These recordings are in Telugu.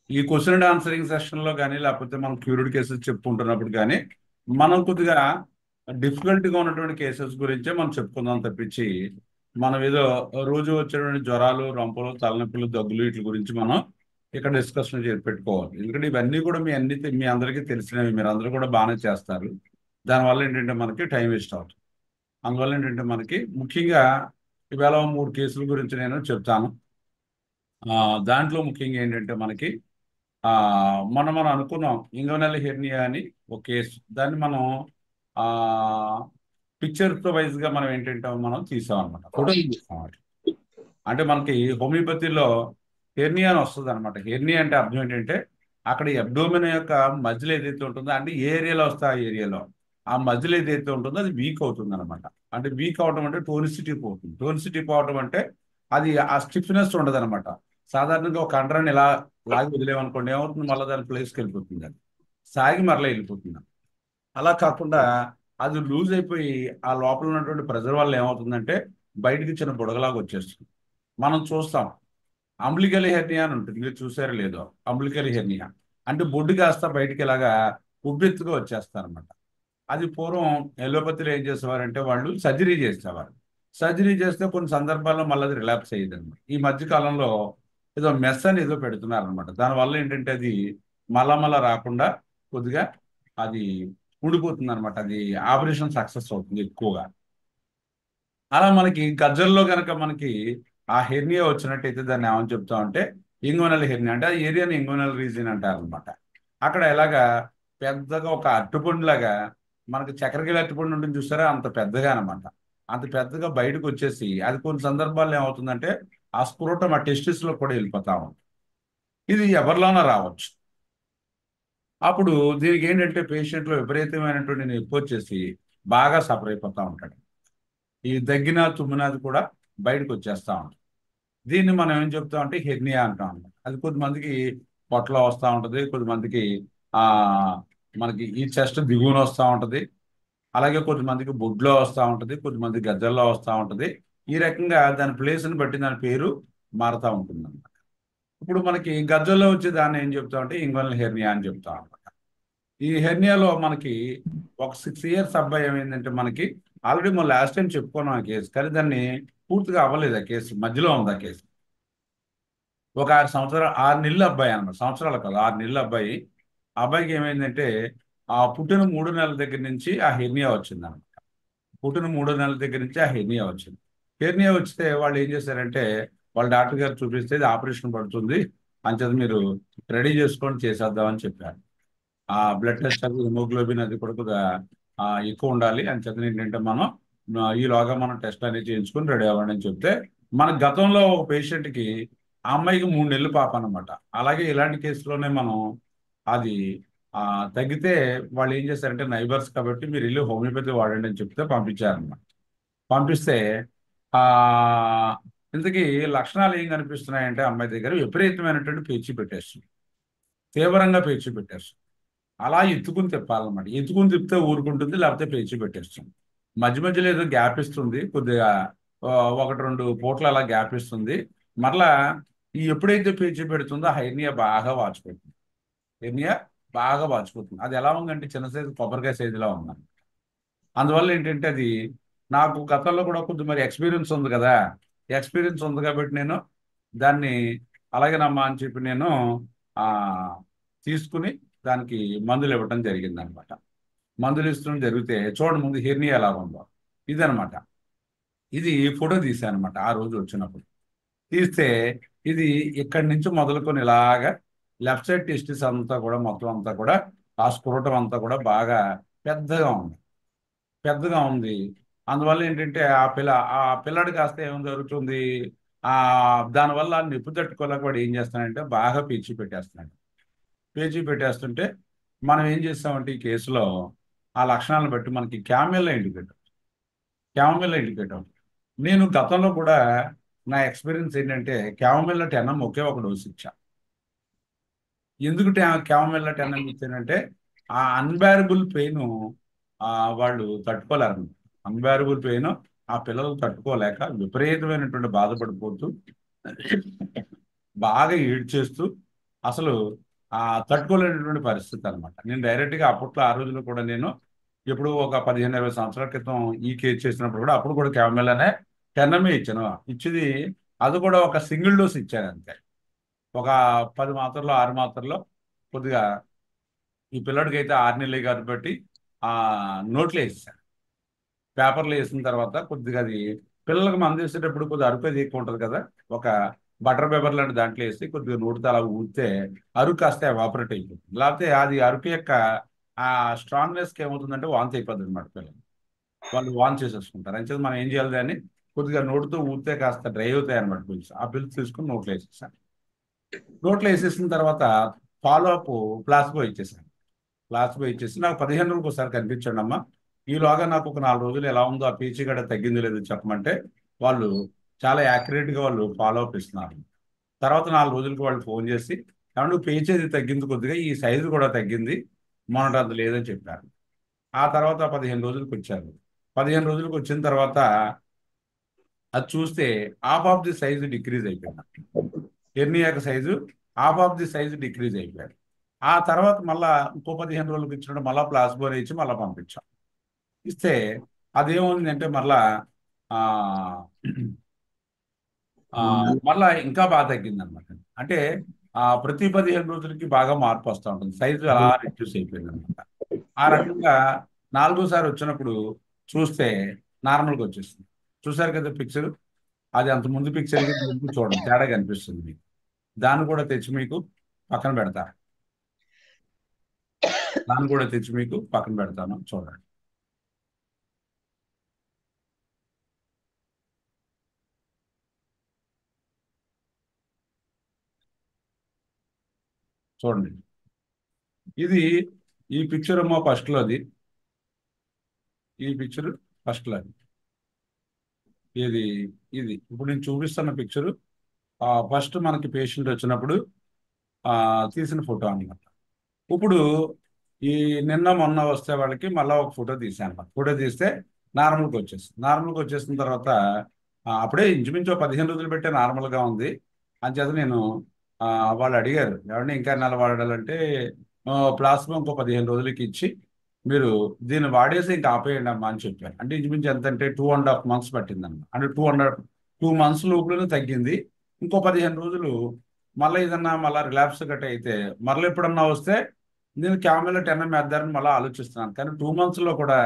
ఈ క్వశ్చన్ అండ్ ఆన్సరింగ్ సెషన్లో కానీ లేకపోతే మనం క్యూరిడ్ కేసెస్ చెప్పుకుంటున్నప్పుడు కానీ మనం కొద్దిగా డిఫికల్ట్గా ఉన్నటువంటి కేసెస్ గురించే మనం చెప్పుకుందాం తప్పించి మనం ఏదో రోజు వచ్చేటువంటి జ్వరాలు రొంపలు తలనొప్పులు దగ్గులు వీటి గురించి మనం ఇక్కడ డిస్కషన్ చేసి పెట్టుకోవాలి. ఎందుకంటే ఇవన్నీ కూడా మీ అందరికీ తెలిసినవి, మీరు అందరూ కూడా బాగానే చేస్తారు. దానివల్ల ఏంటంటే మనకి టైం వేస్ట్ అవుతుంది. అందువల్ల ఏంటంటే మనకి ముఖ్యంగా ఇవాళ 3 కేసుల గురించి నేను చెప్తాను. దాంట్లో ముఖ్యంగా ఏంటంటే మనకి ఆ మనం అనుకున్నాం ఇంగోనల్ హెర్నియా అని ఒక కేసు. దాన్ని మనం ఆ పిక్చర్స్ వైజ్ గా మనం ఏంటంటే మనం తీసాం అనమాట, ఫోటోలు తీసాం అన్నమాట. అంటే మనకి హోమియోపతిలో హెర్నియా అని వస్తుంది అనమాట. హెర్నియా అంటే అర్థం ఏంటంటే అక్కడ అబ్డోమెన్ యొక్క మజిల్ ఏదైతే ఉంటుందో, అంటే ఏ ఏరియాలో వస్తే ఆ ఏరియాలో ఆ మజిల్ ఏదైతే ఉంటుందో అది వీక్ అవుతుంది అనమాట. అంటే వీక్ అవడం అంటే టోనిసిటీ పోతుంది. టోనిసిటీ పోవడం అంటే అది ఆ స్టిఫ్నెస్ ఉండదు అనమాట. సాధారణంగా ఒక కండరాన్ని ఇలా లాగి వదిలేమనుకోండి, ఏమవుతుంది, మళ్ళీ దాని ప్లేస్కి వెళ్ళిపోతుంది, అది సాగి మరలా వెళ్ళిపోతుంది. అలా కాకుండా అది లూజ్ అయిపోయి ఆ లోపల ఉన్నటువంటి ప్రెజర్ వల్ల ఏమవుతుందంటే బయటికి చిన్న బుడగలాగా వచ్చేస్తుంది. మనం చూస్తాం అంబ్లికల్ హెర్నియా అని ఉంటుంది, మీరు చూసారో లేదో. అంబ్లికల్ హెర్నియా అంటే బొడ్డు కాస్త బయటికి ఇలాగా ఉబ్బెత్తుగా వచ్చేస్తారు అనమాట. అది పూర్వం ఎలోపతిలో ఏం చేసేవారంటే వాళ్ళు సర్జరీ చేసేవారు. సర్జరీ చేస్తే కొన్ని సందర్భాల్లో మళ్ళీ అది రిలాప్స్ అయ్యేది అనమాట. ఈ మధ్య కాలంలో ఏదో మెస్ అని ఏదో పెడుతున్నారు అనమాట. దానివల్ల ఏంటంటే అది మళ్ళా రాకుండా కొద్దిగా అది ఊడిపోతుంది అనమాట. అది ఆపరేషన్ సక్సెస్ అవుతుంది ఎక్కువగా. అలా మనకి గజ్జల్లో కనుక మనకి ఆ హెర్నియా వచ్చినట్టయితే దాన్ని ఏమని చెప్తామంటే ఇంగోనల్ హెర్నియా, అంటే ఆ ఏరియాని ఇంగోనల్ రీజియన్ అంటారు అనమాట. అక్కడ ఎలాగా పెద్దగా ఒక అరటిపండు లాగా, మనకి చక్కెరకేళి అరటిపండు ఉంటుంది చూసారా, అంత పెద్దగా అనమాట. అంత పెద్దగా బయటకు వచ్చేసి అది కొన్ని సందర్భాల్లో ఏమవుతుందంటే ఆ స్క్రోటం ఆ టెస్టిస్ లో కూడా వెళ్ళిపోతా ఉంది. ఇది ఎవరిలోనా రావచ్చు. అప్పుడు దీనికి ఏంటంటే పేషెంట్లో విపరీతమైనటువంటి నొప్పి వచ్చేసి బాగా సఫర్ అయిపోతా ఉంటాడు. ఈ దగ్గిన తుమ్మినది కూడా బయటకు వచ్చేస్తా ఉంటుంది. దీన్ని మనం ఏం చెప్తామంటే హెర్నియా అంటాం అన్నమాట. అది కొద్దిమందికి పొట్టలో వస్తూ ఉంటుంది, కొద్దిమందికి ఆ మనకి ఈ చెస్ట్ దిగువన వస్తూ ఉంటుంది, అలాగే కొద్దిమందికి బొడ్లో వస్తూ ఉంటుంది, కొద్దిమంది గజ్జల్లో వస్తూ ఉంటుంది. ఈ రకంగా దాని ప్లేస్ని బట్టి దాని పేరు మారుతూ ఉంటుంది అనమాట. ఇప్పుడు మనకి గజ్జల్లో వచ్చే దాన్ని ఏం చెప్తామంటే ఇంగ్వల్ హెర్నియా అని చెప్తాం అనమాట. ఈ హెర్నియాలో మనకి ఒక 6 years అబ్బాయి ఏమైందంటే మనకి ఆల్రెడీ మనం లాస్ట్ టైం చెప్పుకున్నాం ఆ కేసు, కానీ దాన్ని పూర్తిగా అవ్వలేదు. ఆ కేసు మధ్యలో ఉంది. ఆ కేసు ఒక 6 సంవత్సరాలు 6 నెలల అబ్బాయి అన్నమాట, సంవత్సరాలు కాదు, 6 నెలల అబ్బాయి. ఆ అబ్బాయికి ఏమైందంటే ఆ పుట్టిన 3 నెలల దగ్గర నుంచి ఆ హెర్నియా వచ్చింది అనమాట. పుట్టిన 3 నెలల దగ్గర నుంచి ఆ హెర్నియా వచ్చింది. హెర్నియా వస్తే వాళ్ళు ఏం చేశారంటే వాళ్ళ డాక్టర్ గారు చూపిస్తే ఇది ఆపరేషన్ పడుతుంది, అంచేది మీరు రెడీ చేసుకొని చేసేద్దామని చెప్పారు. ఆ బ్లడ్ టెస్ట్ అది హిమోగ్లోబిన్ అది కూడా కొద్దిగా ఎక్కువ ఉండాలి అని చెప్పి ఏంటంటే మనం ఈలోగా మనం టెస్ట్ అనేది చేయించుకొని రెడీ అవ్వండి అని చెప్తే, మన గతంలో ఒక పేషెంట్కి ఆ అమ్మాయికి 3 నెలలు పాప అనమాట. అలాగే ఇలాంటి కేసులోనే మనం అది ఆ తగ్గితే వాళ్ళు ఏం చేశారంటే నైబర్స్ కాబట్టి మీరు వెళ్ళి హోమియోపతి వాడండి అని చెప్తే పంపించారనమాట. పంపిస్తే ఆ ఇంతకీ లక్షణాలు ఏం కనిపిస్తున్నాయంటే అమ్మాయి దగ్గర విపరీతమైనటువంటి పేచీ పెట్టేస్తుంది, తీవ్రంగా పేచీ పెట్టేస్తుంది. అలా ఎత్తుకుని తిప్పాలన్నమాట. ఎత్తుకుని తిప్పితే ఊరుకుంటుంది, లేకపోతే పేచి పెట్టేస్తుంది. మధ్య మధ్యలో ఏదో గ్యాప్ ఇస్తుంది కొద్దిగా, ఆ, 1-2 పూటలు అలా గ్యాప్ ఇస్తుంది. మరలా ఈ ఎప్పుడైతే పేచి పెడుతుందో ఆ హెర్నియా బాగా వాచిపోతుంది. హెర్నియా బాగా వాచిపోతుంది. అది ఎలా ఉందంటే చిన్న సైజు కొబ్బరికాయ సైజులా ఉంది. అందువల్ల ఏంటంటే అది నాకు గతంలో కూడా కొంచెం మరి ఎక్స్పీరియన్స్ ఉంది కదా. ఎక్స్పీరియన్స్ ఉంది కాబట్టి నేను దాన్ని అలాగేనమ్మా అని చెప్పి నేను ఆ తీసుకుని దానికి మందులు ఇవ్వటం జరిగింది అనమాట. మందులు ఇస్తడం జరిగితే చూడండి ముందు హెర్నియా ఎలా ఉందో, ఇదనమాట. ఇది ఫోటో తీసాను అనమాట ఆ రోజు వచ్చినప్పుడు. తీస్తే ఇది ఇక్కడి నుంచి మొదలుకొని ఇలాగా లెఫ్ట్ సైడ్ టెస్టిస్ అంతా కూడా మొత్తం అంతా కూడా ఆ స్క్రోటం అంతా కూడా బాగా పెద్దగా ఉంది, పెద్దగా ఉంది. అందువల్ల ఏంటంటే ఆ పిల్లాడి కాస్త ఏం జరుగుతుంది, ఆ దానివల్ల నొప్పి తట్టుకోలేక వాడు ఏం చేస్తానంటే బాగా పీచి పెట్టేస్తున్నాడు. పేచీ పెట్టేస్తుంటే మనం ఏం చేస్తామంటే ఈ కేసులో ఆ లక్షణాలను బట్టి మనకి క్యామెల్లా ఇండికేటర్. నేను గతంలో కూడా నా ఎక్స్పీరియన్స్ ఏంటంటే క్యామెల్లా 10 ఒకే ఒక డోసు ఇచ్చా. ఎందుకు క్యామెల్లా 10 ఇచ్చానంటే ఆ అన్బేరబుల్ పెయిన్ వాళ్ళు తట్టుకోలేరు. అన్బేరబుల్ పెయిన్ ఆ పిల్లలు తట్టుకోలేక విపరీతమైనటువంటి బాధపడిపోతూ బాగా ఏడ్చేస్తూ అసలు తట్టుకోలేనటువంటి పరిస్థితి అనమాట. నేను డైరెక్ట్గా అప్పట్లో ఆ రోజుల్లో కూడా నేను ఎప్పుడు ఒక 15-20 సంవత్సరాల క్రితం ఈ కేసు చేసినప్పుడు కూడా అప్పుడు కూడా క్యామెలానే 10 ఇచ్చాను. ఇచ్చింది అది కూడా ఒక సింగిల్ డోస్ ఇచ్చాను అంతే. ఒక 10 మాత్రలో 6 మాత్రలో కొద్దిగా ఈ పిల్లడికి అయితే 6 నెలలు కాబట్టి ఆ నోట్లో వేసేసాను. పేపర్లో వేసిన తర్వాత కొద్దిగా అది పిల్లలకు మందేసేటప్పుడు కొద్దిగా అరుపేది ఎక్కువ ఉంటుంది కదా, ఒక బటర్ పేపర్ లాంటి దాంట్లో వేసి కొద్దిగా నోటితో అలా ఊరితే అరుకు కాస్త ఎవాపరేట్ అయిపోతుంది. లేకపోతే అది అరుకు యొక్క ఆ స్ట్రాంగ్నెస్కి ఏమవుతుందంటే వాంతి అయిపోతుంది అనమాట. పిల్లలు వాళ్ళు వాన్ చేసేసుకుంటారు. అంచేది మనం ఏం చేయాలి దాన్ని కొద్దిగా నోటితో ఊరితే కాస్త డ్రై అవుతాయి అనమాట పిల్స్. ఆ పిల్స్ తీసుకుని నోట్లో వేసేసాను. నోట్లో వేసేసిన తర్వాత ఫాలో అప్ ప్లాస్బో ఇచ్చేసాను. ప్లాస్బో ఇచ్చేసి నాకు 15 రోజులకు ఒకసారి కనిపించండి అమ్మా, ఈలోగా నాకు ఒక 4 రోజులు ఎలా ఉందో ఆ పీచు గడ్డ తగ్గింది లేదో చెప్పమంటే వాళ్ళు చాలా యాక్యురేట్గా వాళ్ళు ఫాలో అప్ ఇస్తున్నారు. తర్వాత 4 రోజులకి వాళ్ళు ఫోన్ చేసి ఏమంటే పేచేది తగ్గింది, కొద్దిగా ఈ సైజు కూడా తగ్గింది, మొన్నటి అంత లేదని చెప్పారు. ఆ తర్వాత 15 రోజులకు వచ్చారు. 15 రోజులకు వచ్చిన తర్వాత అది చూస్తే half of the size decrease అయిపోయింది. హెర్నియాక size half of the size decrease అయిపోయాడు. ఆ తర్వాత మళ్ళా ఇంకో 15 రోజులకు ఇచ్చినట్టు మళ్ళీ ప్లాస్బోర్ ఇచ్చి మళ్ళీ పంపించాం. ఇస్తే అదేముందంటే మళ్ళా ఆ, ఆ, మళ్ళా ఇంకా బాగా తగ్గింది అనమాట. అంటే ప్రతి 15 రోజులకి బాగా మార్పు వస్తూ ఉంటుంది, సైజు అలా రిడ్యూస్ అయిపోయింది అనమాట. ఆ రకంగా 4గోసారి వచ్చినప్పుడు చూస్తే నార్మల్గా వచ్చేస్తుంది. చూసారు కదా పిక్చర్, అది అంత ముందు పిక్చర్కి దీనికి చూడండి తేడా కనిపిస్తుంది మీకు. దాన్ని కూడా తెచ్చి మీకు పక్కన పెడతా, దాన్ని కూడా తెచ్చి మీకు పక్కన పెడతాను చూడండి. చూడండి ఇది ఈ పిక్చర్ ఏమో ఫస్ట్లోది, ఈ పిక్చర్ ఫస్ట్లోది. ఇది ఇది ఇప్పుడు నేను చూపిస్తున్న పిక్చరు ఫస్ట్ మనకి పేషెంట్ వచ్చినప్పుడు తీసిన ఫోటో అన్నమాట. ఇప్పుడు ఈ నిన్న మొన్న వస్తే వాళ్ళకి మళ్ళీ ఒక ఫోటో తీసాను. ఫోటో తీస్తే నార్మల్గా వచ్చేసింది. నార్మల్గా వచ్చేసిన తర్వాత అప్పుడే ఇంచుమించు 15 రోజులు పెట్టే నార్మల్గా ఉంది. అంచేత నేను ఆ, వాళ్ళు అడిగారు ఏమంటే ఇంకా నెల వాడాలంటే ప్లాస్మా ఇంకో 15 రోజులకి ఇచ్చి మీరు దీన్ని వాడేసి ఇంకా ఆపేయండి అమ్మా అని చెప్పారు. అంటే ఇంచుమించు ఎంత అంటే 2.5 months పట్టిందన్నమాట. అంటే 2 months లోపలనే తగ్గింది. ఇంకో 15 రోజులు మళ్ళీ ఏదన్నా మళ్ళీ రిలాప్స్ గట్ట అయితే మళ్ళీ ఎప్పుడన్నా వస్తే నేను క్యామెలో 10 వేద్దారని మళ్ళీ ఆలోచిస్తున్నాను. కానీ 2 months లో కూడా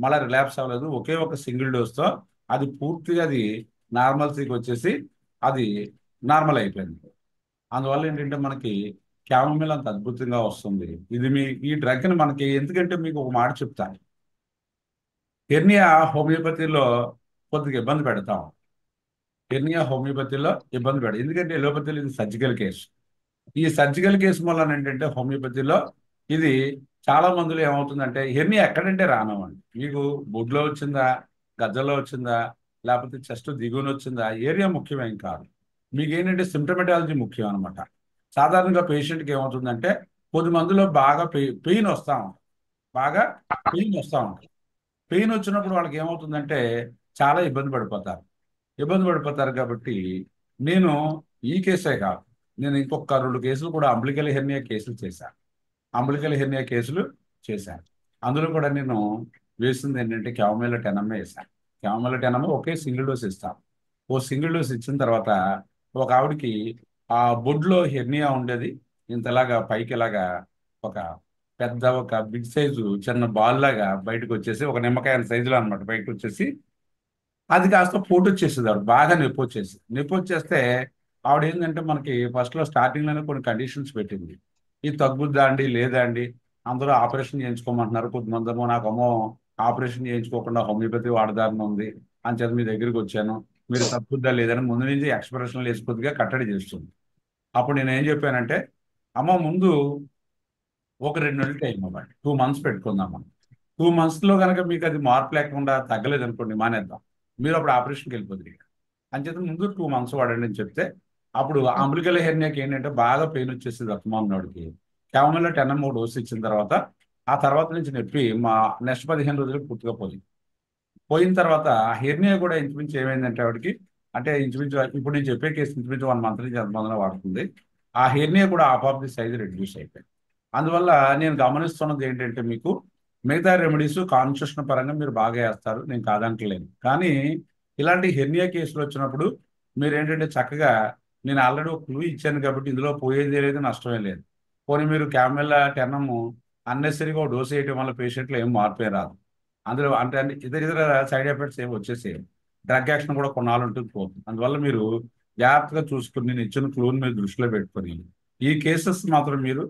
మళ్ళీ రిలాప్స్ అవ్వలేదు. ఒకే ఒక సింగిల్ డోస్తో అది పూర్తిగా అది నార్మల్సీకి వచ్చేసి అది నార్మల్ అయిపోయింది. అందువల్ల ఏంటంటే మనకి క్యామమిల్ అంత అద్భుతంగా వస్తుంది. ఇది ఈ డ్రగ్ని మనకి ఎందుకంటే మీకు ఒక మాట చెప్తాను, హెర్నియా హోమియోపతిలో కొద్దిగా ఇబ్బంది పెడతాం. హెర్నియా హోమియోపతిలో ఇబ్బంది పెడతాం ఎందుకంటే ఎలోపతిలో ఇది సర్జికల్ కేసు. ఈ సర్జికల్ కేసు వల్ల ఏంటంటే హోమియోపతిలో ఇది చాలా మందిలో ఏమవుతుందంటే హెర్నియా ఎక్కడంటే రానవండి. మీకు బొడ్లో వచ్చిందా, గజ్జలో వచ్చిందా, లేకపోతే చెస్ట్ దిగువన వచ్చిందా, ఏరియా ముఖ్యమేం కాదు. మీకు ఏంటంటే సిమ్టమెటాలజీ ముఖ్యం అనమాట. సాధారణంగా పేషెంట్కి ఏమవుతుందంటే కొద్ది మందిలో బాగా పెయిన్ వస్తూ ఉంటుంది, బాగా పెయిన్ వస్తూ ఉంటుంది. పెయిన్ వచ్చినప్పుడు వాళ్ళకి ఏమవుతుందంటే చాలా ఇబ్బంది పడిపోతారు కాబట్టి నేను ఈ కేసే కాదు, నేను ఇంకొక 2 కేసులు కూడా అంబిలికల్ హెర్నియా కేసులు చేశాను. అందులో కూడా నేను వేసింది ఏంటంటే క్యామేలో 10 వేసాను. క్యామేలో 10 ఒకే సింగిల్ డోస్ ఇస్తాను. ఓ సింగిల్ డోస్ ఇచ్చిన తర్వాత ఒక ఆవిడకి ఆ బొడ్లో హెర్నియా ఉండేది, ఇంతలాగా పైకి ఇలాగా ఒక పెద్ద ఒక బిగ్ సైజు చిన్న బాల్ లాగా బయటకు వచ్చేసి ఒక నిమ్మకాయ సైజులో అనమాట బయటకు వచ్చేసి అది కాస్త పోటు వచ్చేసేది. ఆవిడ బాగా నొప్పి వచ్చేస్తే ఆవిడ ఏంటంటే మనకి ఫస్ట్లో స్టార్టింగ్లోనే కొన్ని కండిషన్స్ పెట్టింది. ఇది తగ్గుద్దా అండి లేదా అండి, అందరూ ఆపరేషన్ చేయించుకోమంటున్నారు, కొంతమంది ఏమో నాకేమో ఆపరేషన్ చేయించుకోకుండా హోమియోపతి వాడదారని ఉంది అని చెప్పి మీ దగ్గరికి వచ్చాను, మీరు తగ్గుద్దా లేదని ముందు నుంచి ఎక్స్ప్రెషన్లు వేసి కొద్దిగా కట్టడి చేస్తుంది. అప్పుడు నేను ఏం చెప్పానంటే అమ్మ ముందు ఒక 2 నెలలు టైం ఇవ్వండి, 2 months పెట్టుకుందాం. 2 monthsలో కనుక మీకు అది మార్పు లేకుండా తగ్గలేదు అనుకోండి మానేద్దాం, మీరు అప్పుడు ఆపరేషన్కి వెళ్ళిపోతుంది. అంచేత ముందు 2 months వాడండి అని చెప్తే అప్పుడు అంబిలికల్ హెర్నియాకి ఏంటంటే బాగా పెయిన్ వచ్చేసింది రక్తమానోడికి. క్యామలో 10 డోస్ ఇచ్చిన తర్వాత ఆ తర్వాత నుంచి నొప్పి మా నెక్స్ట్ 15 రోజులకు పూర్తిగా పోయిన తర్వాత హెర్నియా కూడా ఇంచుమించు ఏమైందంటే ఆవిడకి, అంటే ఇంచుమించు ఇప్పుడు నేను చెప్పే కేసు ఇంచుమించు 1 month నుంచి ఎంతమందిలో వాడుతుంది. ఆ హెర్నియా కూడా half of the size reduce అయిపోయింది. అందువల్ల నేను గమనిస్తున్నది ఏంటంటే మీకు మిగతా రెమెడీస్ కాన్స్టిట్యూషన్ పరంగా మీరు బాగా వేస్తారు, నేను కాదంటలేను. కానీ ఇలాంటి హెర్నియా కేసులు వచ్చినప్పుడు మీరు ఏంటంటే చక్కగా నేను ఆల్రెడీ ఒక క్లూ ఇచ్చాను కాబట్టి ఇందులో పోయేది లేదు, నష్టమే లేదు. పోనీ మీరు క్యామెల్ టెన్నము అన్నెసరీగా ఒక డోసు వేయటం వల్ల పేషెంట్లో ఏం మార్పే రాదు. అందులో అంటే ఇతర ఇతర సైడ్ ఎఫెక్ట్స్ ఏమి వచ్చేసేవి. డ్రగ్ యాక్షన్ కూడా కొన్నాళ్ళు ఉంటుంది పోతుంది. అందువల్ల మీరు జాగ్రత్తగా చూసుకుని నేను ఇచ్చిన క్లూని మీరు దృష్టిలో పెట్టుకొని ఈ కేసెస్ మాత్రం మీరు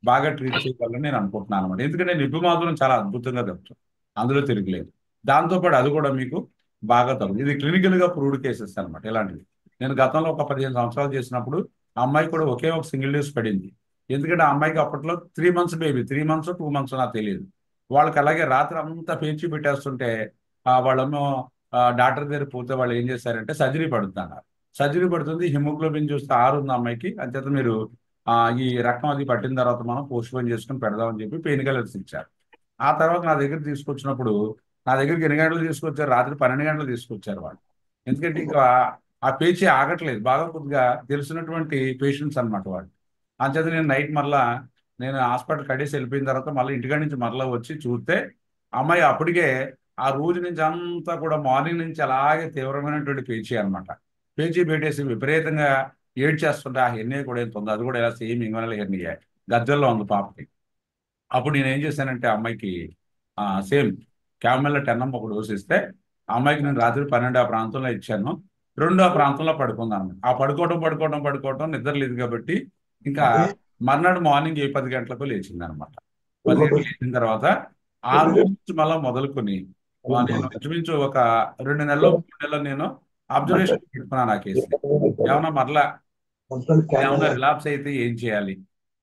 బాగా ట్రీట్ చేయగలని నేను అనుకుంటున్నాను అనమాట. ఎందుకంటే నిప్పు మాత్రం చాలా అద్భుతంగా చెప్తాను, అందులో తిరగలేదు. దాంతోపాటు అది కూడా మీకు బాగా తగ్గుతుంది. ఇది క్లినికల్ గా ప్రూవ్డ్ కేసెస్ అనమాట ఇలాంటివి. నేను గతంలో ఒక 15 సంవత్సరాలు చేసినప్పుడు ఆ అమ్మాయి కూడా ఒకే ఒక సింగిల్ డోస్ పడింది. ఎందుకంటే ఆ అమ్మాయికి అప్పట్లో 3 మంత్స్ బేబీ, 3 మంత్స్ 2 మంత్స్ నాకు తెలియదు. వాళ్ళకి అలాగే రాత్రి అంతా పేర్చి పెట్టేస్తుంటే వాళ్ళేమో డాక్టర్ దగ్గర పోతే వాళ్ళు ఏం చేశారంటే సర్జరీ పడుతున్నారు. సర్జరీ పడుతుంది, హిమోగ్లోబిన్ చూస్తే 6 ఉంది అమ్మాయికి. అంచేత మీరు ఈ రక్తం అది పట్టిన తర్వాత మనం పోస్ట్ పోన్ చేసుకుని పెడదామని చెప్పి పెయిన్ కిల్లర్స్ ఇచ్చారు. ఆ తర్వాత నా దగ్గర తీసుకొచ్చినప్పుడు నా దగ్గరికి ఎన్ని గంటలు తీసుకొచ్చారు? రాత్రి 12 గంటలు తీసుకొచ్చారు వాళ్ళు. ఎందుకంటే ఇంకా ఆ పేచీ ఆగట్లేదు. బాగా కొద్దిగా తెలిసినటువంటి పేషెంట్స్ అనమాట వాళ్ళు. అంచేత నేను నైట్ మరలా నేను హాస్పిటల్ కడేసి వెళ్ళిపోయిన తర్వాత మళ్ళీ ఇంటికాడి నుంచి మరలా వచ్చి చూస్తే అమ్మాయి అప్పటికే ఆ రోజు నుంచి అంతా కూడా మార్నింగ్ నుంచి అలాగే తీవ్రమైనటువంటి పేచీ అనమాట. పేచీ పెట్టేసి విపరీతంగా ఏడ్చేస్తుంటే ఆ హెర్నియా కూడా ఎంత ఉందో అది కూడా ఇలా సేమ్ ఇంగనల్ హెర్నియా గద్దెల్లో ఉంది పాపకి. అప్పుడు నేను ఏం చేశానంటే అమ్మాయికి సేమ్ క్యామెల్ టెన్నం ఒక డోస్ ఇస్తే ఆ అమ్మాయికి నేను రాత్రి 12 ఆ ప్రాంతంలో ఇచ్చాను. 2 ఆ ప్రాంతంలో పడుకుందాను. ఆ పడుకోవడం నిద్ర లేదు కాబట్టి ఇంకా మర్నాడు మార్నింగ్ 10 గంటలకు లేచింది అనమాట. 10 గంటలకు లేచిన తర్వాత ఆ రోజు నుంచి మళ్ళీ మొదలుకొని నేను ఇంచుమించు ఒక 2 నెలలు 3 నెలలు నేను అబ్జర్వేషన్ పెట్టుకున్నాను ఆ కేసుని. ఏమన్నా మరలా ఏమన్నా రిలాప్స్ అయితే ఏం చేయాలి,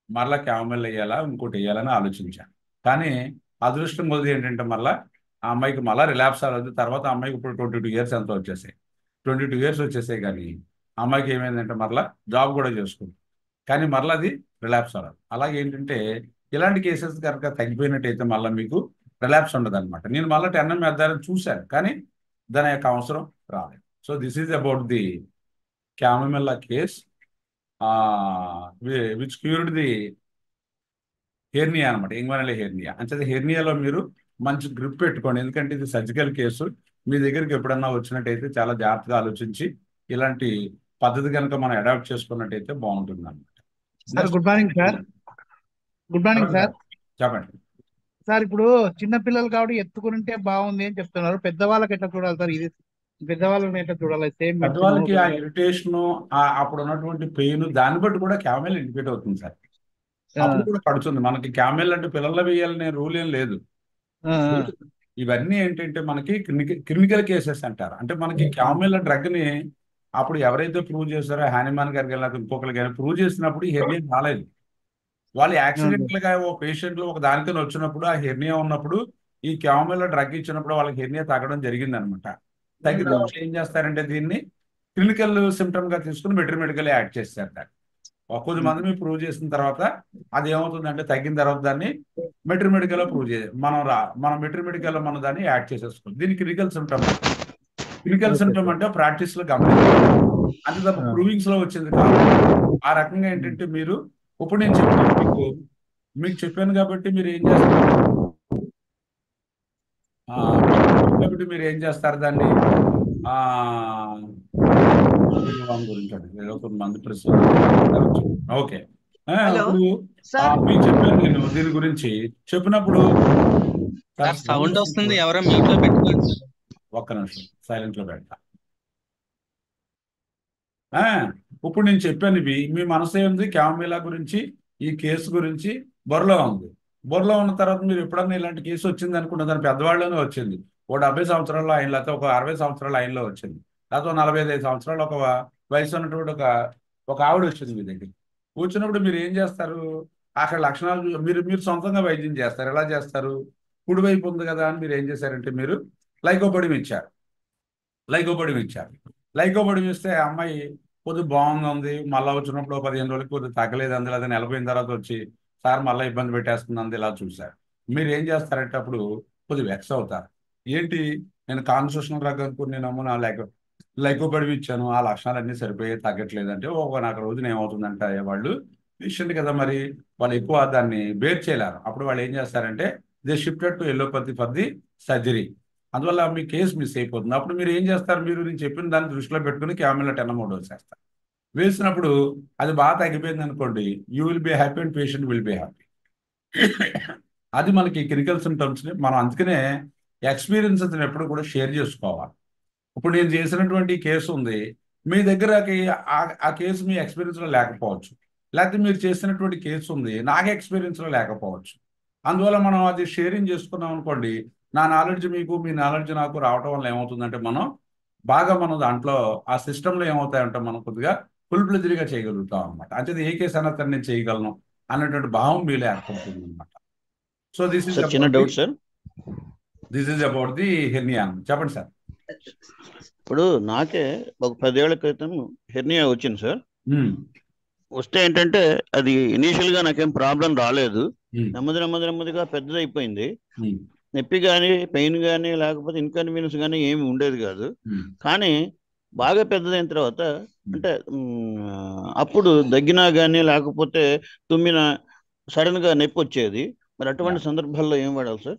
మరలా క్యామెల్ వేయాలా ఇంకోటి వేయాలని ఆలోచించాను. కానీ అదృష్టం కొద్ది ఏంటంటే మళ్ళీ ఆ అమ్మాయికి మళ్ళీ రిలాప్స్ అవ్వదు. తర్వాత ఆ అమ్మాయికి ఇప్పుడు 22 ఇయర్స్ ఎంతో వచ్చేసాయి. 22 ఇయర్స్ వచ్చేసాయి. కానీ ఆ అమ్మాయికి ఏమైందంటే మరలా జాబ్ కూడా చేసుకుంది. కానీ మరలా అది రిలాప్స్ అవ్వదు. అలాగే ఏంటంటే ఇలాంటి కేసెస్ కనుక తగ్గిపోయినట్టయితే మళ్ళీ మీకు రిలాప్స్ ఉండదు అనమాట. నేను మళ్ళీ టెన్నం వేద్దారని చూశాను, కానీ దాని యొక్క అవసరం రాలేదు. So this is about the chamomilla case which cured the hernia అనమాట, ఇంగ్వనల్ హెర్నియా. అంటే హెర్నియాలో మీరు మంచి గ్రిప్ పెట్టుకోండి, ఎందుకంటే ఇది సర్జికల్ కేసు. మీ దగ్గరికి ఎప్పుడన్నా వచ్చినట్టయితే చాలా జాగ్రత్తగా ఆలోచించి ఇలాంటి పద్ధతి కనుక మనం అడాప్ట్ చేసుకున్నట్టయితే బాగుంటుంది అనమాట. Sir good morning sir. Good morning sir. చెప్పండి సార్, ఇప్పుడు చిన్న పిల్లలు కాబట్టి ఎత్తుకుంటే బాగుంది అని చెప్తున్నారు. పెద్దవాళ్ళకి ఎట్లా చూడాలి సార్? ఇది పెద్దవాళ్ళని ఎట్లా చూడాలి? సేమ్ పెద్దవాళ్ళకి ఆ ఇరిటేషన్, అప్పుడు ఉన్నటువంటి పెయిన్ దాన్ని బట్టి కూడా క్యామెల్ ఇండికేట్ అవుతుంది సార్. అప్పుడు కూడా పడుతుంది. మనకి క్యామెల్ అంటే పిల్లల్లో వేయాలనే రూల్ ఏం లేదు. ఇవన్నీ ఏంటంటే మనకి క్లినికల్ కేసెస్ అంటారు. అంటే మనకి క్యామెల్ డ్రగ్ ని అప్పుడు ఎవరైతే ప్రూవ్ చేశారో హానిమాన్ గారికి వెళ్ళినా ఇంకొకరు కానీ ప్రూవ్ చేసినప్పుడు ఈ హెర్నియా రాలేదు. వాళ్ళు యాక్సిడెంటల్ గా ఓ పేషెంట్లు ఒక దానికని వచ్చినప్పుడు ఆ హెర్నియా ఉన్నప్పుడు ఈ క్యామెల్ డ్రగ్ ఇచ్చినప్పుడు వాళ్ళకి హెర్నియా తగ్గడం జరిగింది అనమాట. తగ్గితే వాళ్ళు ఏం చేస్తారంటే దీన్ని క్లినికల్ సిమ్టమ్ గా తీసుకుని మెడికల్ యాడ్ చేస్తారు. దాన్ని కొద్ది మంది మీరు ప్రూవ్ చేసిన తర్వాత అది ఏమవుతుందంటే తగ్గిన తర్వాత దాన్ని మెడికల్ ప్రూవ్ చేయాలి. మనం మెడికల్ మనం దాన్ని యాడ్ చేసేసుకోవాలి. దీన్ని క్లినికల్ సిమ్టమ్ అంటే ప్రాక్టీస్ లో గమనించాలి. అది తప్ప ప్రూవింగ్స్ లో వచ్చింది కాదు. ఆ రకంగా ఏంటంటే మీరు ఇప్పుడు నేను చెప్పాను మీకు చెప్పాను కాబట్టి మీరు ఏం చేస్తారు కాబట్టి మీరు ఏం చేస్తారు దాన్ని గురించి మంది ప్రశ్న. ఓకే, ఇప్పుడు మీకు చెప్పాను నేను దీని గురించి చెప్పినప్పుడు సౌండ్ వస్తుంది, ఎవరో మీట్లో పెట్టుకోండి. ఒక్క నిమిషం సైలెంట్ లో పెడతా. ఇప్పుడు నేను చెప్పాను ఇవి మీ మనసు ఏంది క్యామెలా గురించి, ఈ కేసు గురించి బొర్రలో ఉంది. బొర్రలో ఉన్న తర్వాత మీరు ఎప్పుడన్నా ఇలాంటి కేసు వచ్చింది అనుకుంటే దాని పెద్దవాళ్ళలోనే వచ్చింది. ఓ 70 సంవత్సరాల ఆయన, లేకపోతే ఒక 60 సంవత్సరాల ఆయనలో వచ్చింది, లేకపోతే 45 సంవత్సరాలు ఒక వయసు ఉన్నటువంటి ఒక ఆవిడ వచ్చింది మీ దగ్గర. వచ్చినప్పుడు మీరు ఏం చేస్తారు? అక్కడ లక్షణాలు మీరు సొంతంగా వైద్యం చేస్తారు. ఎలా చేస్తారు? కుడివైపు ఉంది కదా అని మీరు ఏం చేశారంటే మీరు లైకోపొడియం ఇచ్చారు. లైకోపొడియం ఇస్తే అమ్మాయి కొద్దిగా బాగుంది ఉంది. మళ్ళీ వచ్చినప్పుడు 15 రోజులకి కొద్దిగా తగ్గలేదు, అందులో అది నిలబడిన తర్వాత వచ్చి సార్ మళ్ళీ ఇబ్బంది పెట్టేస్తుంది అంది ఇలా చూశారు. మీరు ఏం చేస్తారంటే అప్పుడు కొద్దిగా వెక్స్ అవుతారు. ఏంటి నేను కాన్స్టిట్యూషనల్ డ్రగ్ అనుకుని నేను అమ్మునా లైకోపెడిన్ ఇచ్చాను, ఆ లక్షణాలన్నీ సరిపోయి తగ్గట్లేదు అంటే నాకు రోజున ఏమవుతుందంటే వాళ్ళు పేషెంట్ కదా మరి, వాళ్ళు ఎక్కువ దాన్ని బేర్ చేయలేరు. అప్పుడు వాళ్ళు ఏం చేస్తారంటే they shifted to allopathy for the surgery. అందువల్ల మీ కేసు మిస్ అయిపోతుంది. అప్పుడు మీరు ఏం చేస్తారు, నేను చెప్పిన దాన్ని దృష్టిలో పెట్టుకుని క్యామిలా టెన్నమోడ్ వేసేస్తారు. వేసినప్పుడు అది బాగా తగ్గిపోయింది అనుకోండి, you will be happy and patient will be happy. అది మనకి క్లినికల్ సిమ్టమ్స్ని మనం అందుకనే ఎక్స్పీరియన్సెస్ ఎప్పుడు కూడా షేర్ చేసుకోవాలి. ఇప్పుడు నేను చేసినటువంటి కేసు ఉంది, మీ దగ్గరకి ఆ కేసు మీ ఎక్స్పీరియన్స్లో లేకపోవచ్చు, లేకపోతే మీరు చేసినటువంటి కేసు ఉంది నాకు ఎక్స్పీరియన్స్లో లేకపోవచ్చు. అందువల్ల మనం అది షేరింగ్ చేసుకున్నాం అనుకోండి, నా నాలెడ్జ్ మీకు, మీ నాలెడ్జ్ నాకు రావటం వల్ల ఏమవుతుందంటే మనం దాంట్లో ఆ సిస్టంలో ఏమవుతాయంటే మనం కొద్దిగా ఫుల్ ప్లెజ్డ్గా చేయగలుగుతాం అనమాట. అంటే ఏ కేసు అయినా నేను చేయగలను అన్నటువంటి భావం మీలో ఏర్పడుతుంది అనమాట. సో సార్ చిన్న doubt sir. This is about the hernia. చెప్పండి సార్. ఇప్పుడు నాకే ఒక 10 ఏళ్ల క్రితం హెర్నియా వచ్చింది సార్. వస్తే ఏంటంటే అది ఇనీషియల్ గా నాకేం ప్రాబ్లం రాలేదు, నెమ్మదిగా పెద్దదైపోయింది. నొప్పి కానీ పెయిన్ కానీ లేకపోతే ఇన్కన్వీనియన్స్ కానీ ఏమి ఉండేది కాదు. కానీ బాగా పెద్దదైన తర్వాత అంటే అప్పుడు దగ్గినా కానీ లేకపోతే తుమ్మిన సడన్ గా నొప్పి వచ్చేది. మరి అటువంటి సందర్భాల్లో ఏం వాడాలి సార్?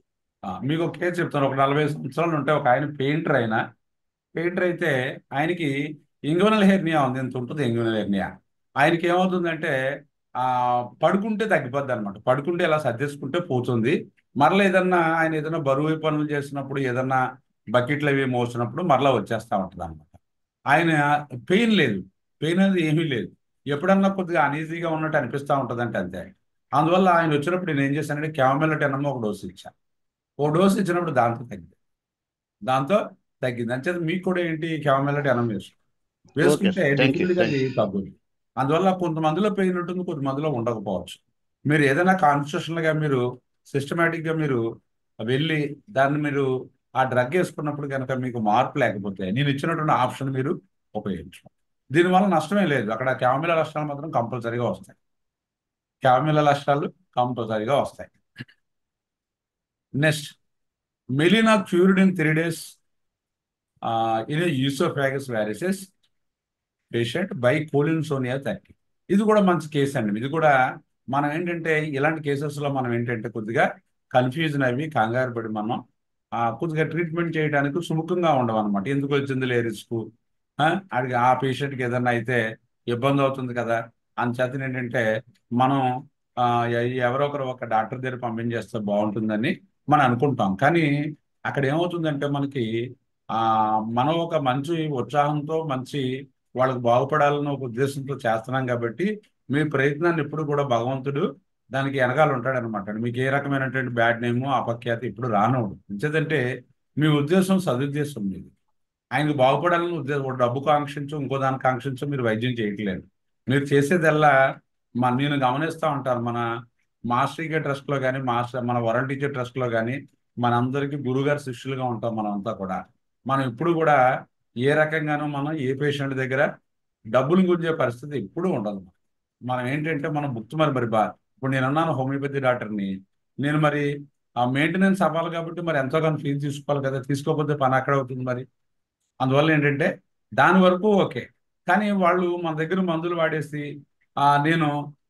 మీకు ఒక కేసు చెప్తాను. ఒక 40 సంవత్సరాలు ఉంటే ఒక ఆయన పెయింటర్ అయితే ఆయనకి ఇంగ్వినల్ హెర్నియా ఉంది, ఎంత ఉంటుంది ఇంగ్వినల్ హెర్నియా. ఆయనకి ఏమవుతుందంటే పడుకుంటే తగ్గిపోద్ది అనమాట. పడుకుంటే ఇలా సర్దేసుకుంటే పోతుంది. మరలా ఆయన ఏదైనా బరువు పనులు చేసినప్పుడు, ఏదన్నా బకెట్లు అవి మోసినప్పుడు మరలా వచ్చేస్తూ ఉంటుంది అనమాట. ఆయన పెయిన్ లేదు, పెయిన్ అనేది ఏమీ లేదు. ఎప్పుడన్నా కొద్దిగా అనీజీగా ఉన్నట్టు అనిపిస్తూ ఉంటుందంటే అంతే. అందువల్ల ఆయన వచ్చినప్పుడు నేను ఏం చేశానంటే క్యామిలా టెన్నమో ఒక డోసు ఇచ్చాను. ఓ డోసు ఇచ్చినప్పుడు దాంతో తగ్గింది. అంచేది మీకు కూడా ఏంటి క్యామిలా టెన్నమో వేసుకుంటే డెఫినెట్గా అది తగ్గుతుంది. అందువల్ల కొంతమందిలో పెయిన్ ఉంటుంది, కొంతమందిలో ఉండకపోవచ్చు. మీరు ఏదైనా కాన్స్టిట్యూషనల్గా మీరు సిస్టమేటిక్గా మీరు వెళ్ళి దాన్ని మీరు ఆ డ్రగ్ వేసుకున్నప్పుడు కనుక మీకు మార్పు లేకపోతే నేను ఇచ్చినటువంటి ఆప్షన్ మీరు ఉపయోగించుకోండి. దీనివల్ల నష్టమే లేదు. అక్కడ క్యామిలా లక్షణాలు మాత్రం కంపల్సరీగా వస్తాయి. క్యామిలా లక్షణాలు కంపల్సరీగా వస్తాయి. Next, melena cured in 3 days in oesophagus varices patient by collinsonia 30. ఇది కూడా మంచి కేసు అండి. ఇది కూడా మనం ఏంటంటే ఇలాంటి కేసెస్లో మనం ఏంటంటే కొద్దిగా కన్ఫ్యూజన్ అవి కంగారు పడి మనం కొద్దిగా ట్రీట్మెంట్ చేయడానికి సుముఖంగా ఉండవు అనమాట. ఎందుకు వచ్చింది లే రిస్క్, అది ఆ పేషెంట్కి ఏదన్నా అయితే ఇబ్బంది అవుతుంది కదా అని చేత ఏంటంటే మనం ఎవరో ఒక డాక్టర్ దగ్గర పంపించేస్తే బాగుంటుందని మనం అనుకుంటాం. కానీ అక్కడ ఏమవుతుందంటే మనం ఒక మంచి ఉత్సాహంతో మంచి వాళ్ళకు బాగుపడాలన్న ఒక ఉద్దేశంతో చేస్తున్నాం కాబట్టి మీ ప్రయత్నాన్ని ఎప్పుడు కూడా భగవంతుడు దానికి వెనకాల ఉంటాడనమాట. మీకు ఏ రకమైనటువంటి బ్యాడ్ నేము అపఖ్యాతి ఇప్పుడు రానవుడు. ఎందుకంటే మీ ఉద్దేశం సదుద్దేశం మీది. ఆయనకు బాగుపడాలని ఉద్దేశం, డబ్బు కాంక్షించు ఇంకో దాని కాంక్షించు మీరు వైద్యం చేయట్లేదు. మీరు చేసేదల్లా నేను గమనిస్తూ ఉంటాను, మన మాస్టర్ ట్రస్ట్లో కానీ మన వరల్డ్ టీచర్ ట్రస్ట్లో కానీ మనందరికీ గురుగారు శిష్యులుగా ఉంటాం. మనం ఇప్పుడు కూడా ఏ రకంగానూ మనం ఏ పేషెంట్ దగ్గర డబ్బులు గుంజే పరిస్థితి ఎప్పుడూ ఉండదు. మనం ఏంటంటే మనం మరి ఇప్పుడు నేను అన్నాను హోమియోపతి డాక్టర్ని, నేను మరి ఆ మెయింటెనెన్స్ అవ్వాలి కాబట్టి మరి ఎంతో కొంత ఫీజు తీసుకోవాలి కదా, తీసుకోకపోతే పని అక్కడ అవుతుంది మరి. అందువల్ల ఏంటంటే దాని వరకు ఓకే. కానీ వాళ్ళు మన దగ్గర మందులు వాడేసి నేను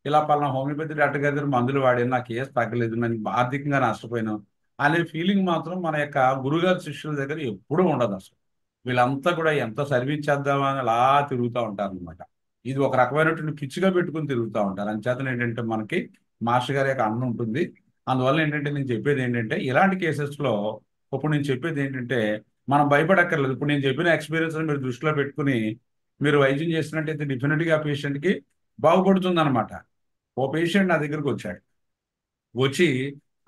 ఇలా పలానా హోమియోపతి డాక్టర్ గారి దగ్గర మందులు వాడాను, నాకు ఏం తగ్గలేదు, నేను ఆర్థికంగా నష్టపోయాను అనే ఫీలింగ్ మాత్రం మన యొక్క గురుగారి శిష్యుల దగ్గర ఎప్పుడూ ఉండదు. అసలు వీళ్ళంతా కూడా ఎంత సర్వీస్ చేద్దామని అలా తిరుగుతూ ఉంటారు అనమాట. ఇది ఒక రకమైనటువంటి పిచ్చిగా పెట్టుకుని తిరుగుతూ ఉంటారు. అంచేతన ఏంటంటే మనకి మాస్టర్ గారి యొక్క అన్నం ఉంటుంది. అందువల్ల ఏంటంటే నేను చెప్పేది ఏంటంటే ఇలాంటి కేసెస్లో ఇప్పుడు నేను చెప్పేది ఏంటంటే మనం భయపడక్కర్లేదు. ఇప్పుడు నేను చెప్పిన ఎక్స్పీరియన్స్ మీరు దృష్టిలో పెట్టుకుని మీరు వైద్యం చేసినట్టయితే డెఫినెట్గా ఆ పేషెంట్కి బాగుపడుతుంది అనమాట. ఓ పేషెంట్ నా దగ్గరకు వచ్చి